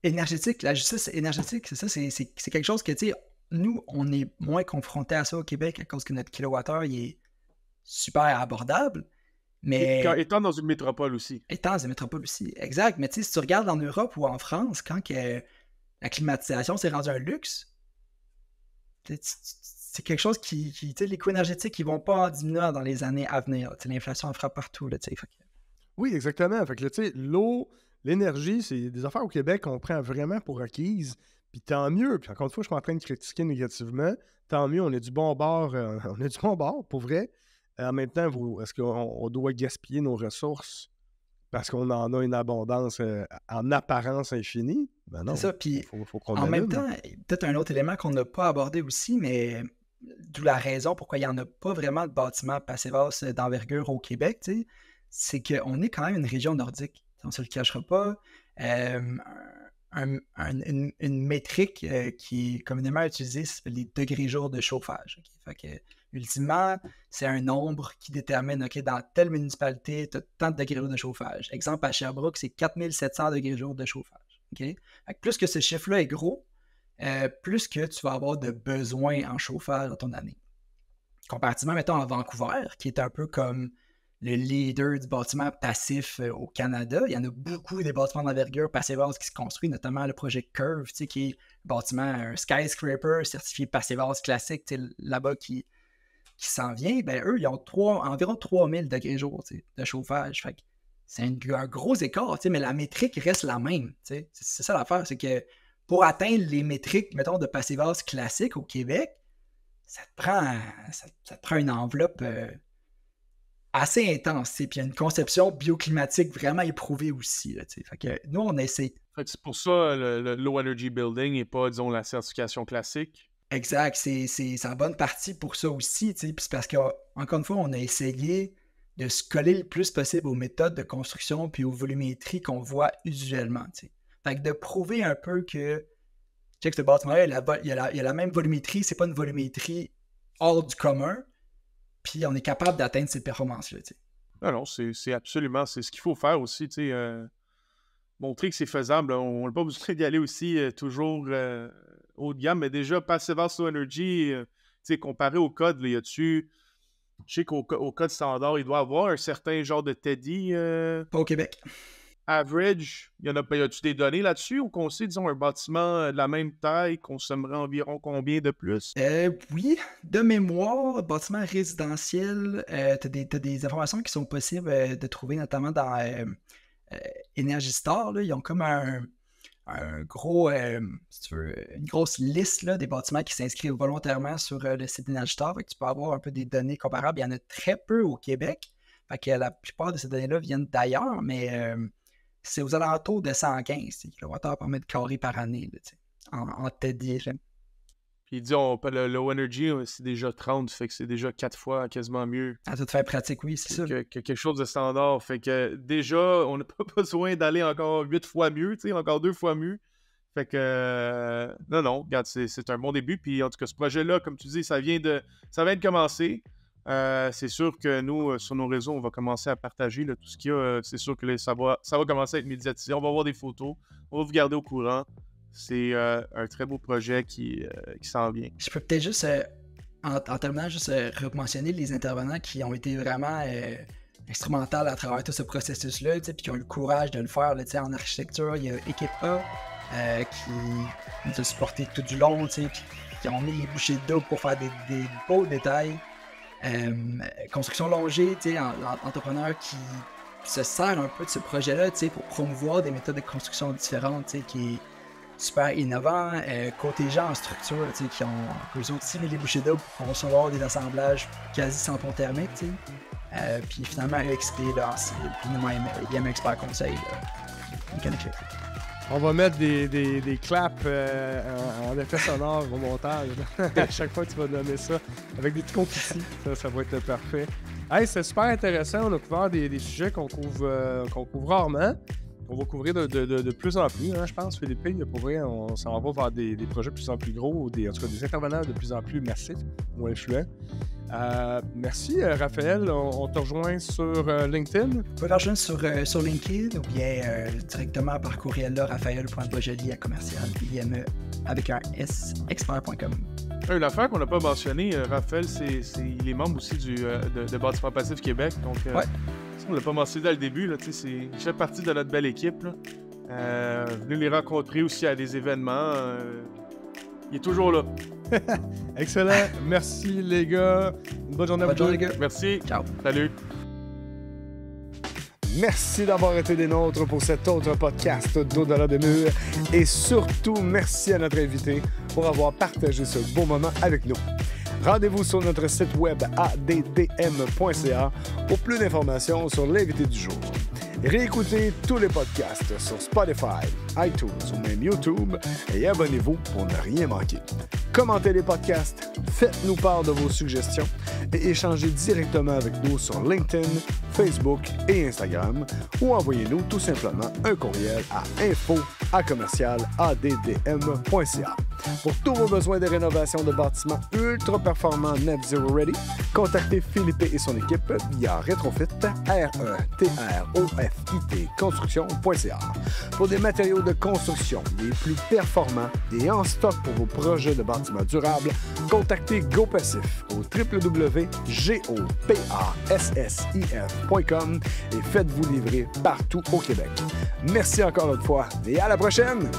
Énergétique, la justice énergétique, c'est ça, c'est quelque chose que, tu sais, nous, on est moins confrontés à ça au Québec à cause que notre kilowattheure, il est super abordable, mais... Étant dans une métropole aussi. Étant dans une métropole aussi, exact. Mais tu sais, si tu regardes en Europe ou en France, quand la climatisation s'est rendue un luxe, c'est quelque chose qui tu sais, les coûts énergétiques, ils vont pas en diminuer dans les années à venir. Tu sais, l'inflation en frappe partout, là, tu sais. Oui, exactement. Fait que, tu sais, l'eau, l'énergie, c'est des affaires au Québec qu'on prend vraiment pour acquises. Puis tant mieux. Puis encore une fois, je suis pas en train de critiquer négativement. Tant mieux, on est du bon bord. On est du bon bord, pour vrai. En même temps, est-ce qu'on doit gaspiller nos ressources parce qu'on en a une abondance en apparence infinie? Ben non. C'est ça. Puis faut qu'on en même allume. temps, peut-être un autre élément qu'on n'a pas abordé aussi, mais d'où la raison pourquoi il n'y en a pas vraiment de bâtiments passivas d'envergure au Québec, tu sais, c'est qu'on est quand même une région nordique. On ne se le cachera pas. Une métrique qui est communément utilisée, c'est les degrés jours de chauffage. Okay? Fait que, ultimement, c'est un nombre qui détermine, OK, dans telle municipalité, tu as tant de degrés jours de chauffage. Exemple, à Sherbrooke, c'est 4700 degrés jours de chauffage. Okay? Fait que plus que ce chiffre-là est gros, plus que tu vas avoir de besoins en chauffage dans ton année. Comparativement, mettons, à Vancouver, qui est un peu comme le leader du bâtiment passif au Canada. Il y en a beaucoup des bâtiments d'envergure passivas qui se construisent, notamment le projet Curve, qui est un bâtiment, un skyscraper certifié passivas classique, là-bas qui s'en vient. Ben, eux, ils ont environ 3000 degrés jour de chauffage. Fait que c'est un gros écart, mais la métrique reste la même. C'est ça l'affaire, c'est que pour atteindre les métriques, mettons, de passivas classiques au Québec, ça te prend une enveloppe assez intense, puis il y a une conception bioclimatique vraiment éprouvée aussi. Là, fait que nous, on essaie. Fait que c'est pour ça le Low Energy Building et pas, disons, la certification classique. Exact, c'est en bonne partie pour ça aussi, puis c'est parce qu'encore une fois, on a essayé de se coller le plus possible aux méthodes de construction puis aux volumétries qu'on voit usuellement. T'sais. Fait que de prouver un peu que ce bâtiment-là, il y a la même volumétrie, c'est pas une volumétrie hors du commun, puis on est capable d'atteindre ces performances-là. Non, c'est absolument, c'est ce qu'il faut faire aussi. montrer que c'est faisable. On n'a pas besoin d'y aller aussi toujours haut de gamme, mais déjà, Passive House Low Energy, comparé au code, là, y a-tu... Je sais qu'au code standard, il doit avoir un certain genre de Teddy. Pas au Québec. Average, y a-tu des données là-dessus ou qu'on sait, disons, un bâtiment de la même taille consommerait environ combien de plus? Oui, de mémoire, bâtiment résidentiel, t'as des informations qui sont possibles de trouver, notamment dans Energy Star. Là, ils ont comme un gros, si tu veux, une grosse liste là, des bâtiments qui s'inscrivent volontairement sur le site d'Energy Star. Tu peux avoir un peu des données comparables. Il y en a très peu au Québec. Fait que la plupart de ces données-là viennent d'ailleurs, mais c'est aux alentours de 115 kWh par mètre carré par année, là, en Teddy. Puis il dit, le low energy, c'est déjà 30, fait que c'est déjà 4 fois quasiment mieux. À tout faire pratique, oui, c'est ça. Que quelque chose de standard. Fait que déjà, on n'a pas besoin d'aller encore 8 fois mieux, encore 2 fois mieux. Fait que, non, regarde, c'est un bon début. Puis en tout cas, ce projet-là, comme tu dis, ça vient de commencer. C'est sûr que nous, sur nos réseaux, on va commencer à partager là, tout ce qu'il y a. C'est sûr que ça va commencer à être médiatisé. On va voir des photos. On va vous garder au courant. C'est un très beau projet qui s'en vient. Je peux peut-être juste, en terminant, juste mentionner les intervenants qui ont été vraiment instrumentaux à travers tout ce processus-là, puis qui ont eu le courage de le faire. Là, en architecture, il y a Équipe A qui nous a supporté tout du long, qui ont mis les bouchées de double pour faire des beaux détails. Construction Longée, entrepreneur qui se sert un peu de ce projet-là pour promouvoir des méthodes de construction différentes, qui est super innovant. Côté gens en structure, qui ont eux aussi mis les bouchées doubles pour recevoir des assemblages quasi sans pont thermique. Puis finalement, EXP, puis nous-mêmes, IM Expert Conseil, mécanique électrique. On va mettre des claps en effet sonore au montage. À chaque fois que tu vas nommer ça, avec des petits confettis, ça va être parfait. Hey, c'est super intéressant. On a couvert des sujets qu'on couvre rarement. On va couvrir de plus en plus, je pense, Philippe. Pour vrai, on s'en va vers des projets de plus en plus gros, en tout cas des intervenants de plus en plus massifs ou influents. Merci, Raphaël. On te rejoint sur LinkedIn. Vous pouvez me rejoindre sur LinkedIn ou bien directement par courriel là, raphaël.boisjoli@commercial.ime avec un S, expert.com. Une affaire qu'on n'a pas mentionnée, Raphaël, il est membre aussi de Bâtiment Passif Québec. Donc, ouais. On ne l'a pas mentionné dès le début. Là, il fait partie de notre belle équipe. Venez les rencontrer aussi à des événements. Il est toujours là. Excellent. Merci, les gars. Une bonne journée à vous. Les gars. Merci. Ciao. Salut. Merci d'avoir été des nôtres pour cet autre podcast d'Au-delà des murs. Et surtout, merci à notre invité pour avoir partagé ce beau moment avec nous. Rendez-vous sur notre site web addm.ca pour plus d'informations sur l'invité du jour. Réécoutez tous les podcasts sur Spotify, iTunes ou même YouTube et abonnez-vous pour ne rien manquer. Commentez les podcasts, faites-nous part de vos suggestions et échangez directement avec nous sur LinkedIn, Facebook et Instagram ou envoyez-nous tout simplement un courriel à info@commercialaddm.ca. Pour tous vos besoins de rénovation de bâtiments ultra performants Net Zero Ready, contactez Philippe et son équipe via Retrofit, RETROFIT construction.ca. Pour des matériaux de construction les plus performants et en stock pour vos projets de bâtiments durables, contactez GoPassif au www.gopassif.com et faites-vous livrer partout au Québec. Merci encore une fois et à la prochaine!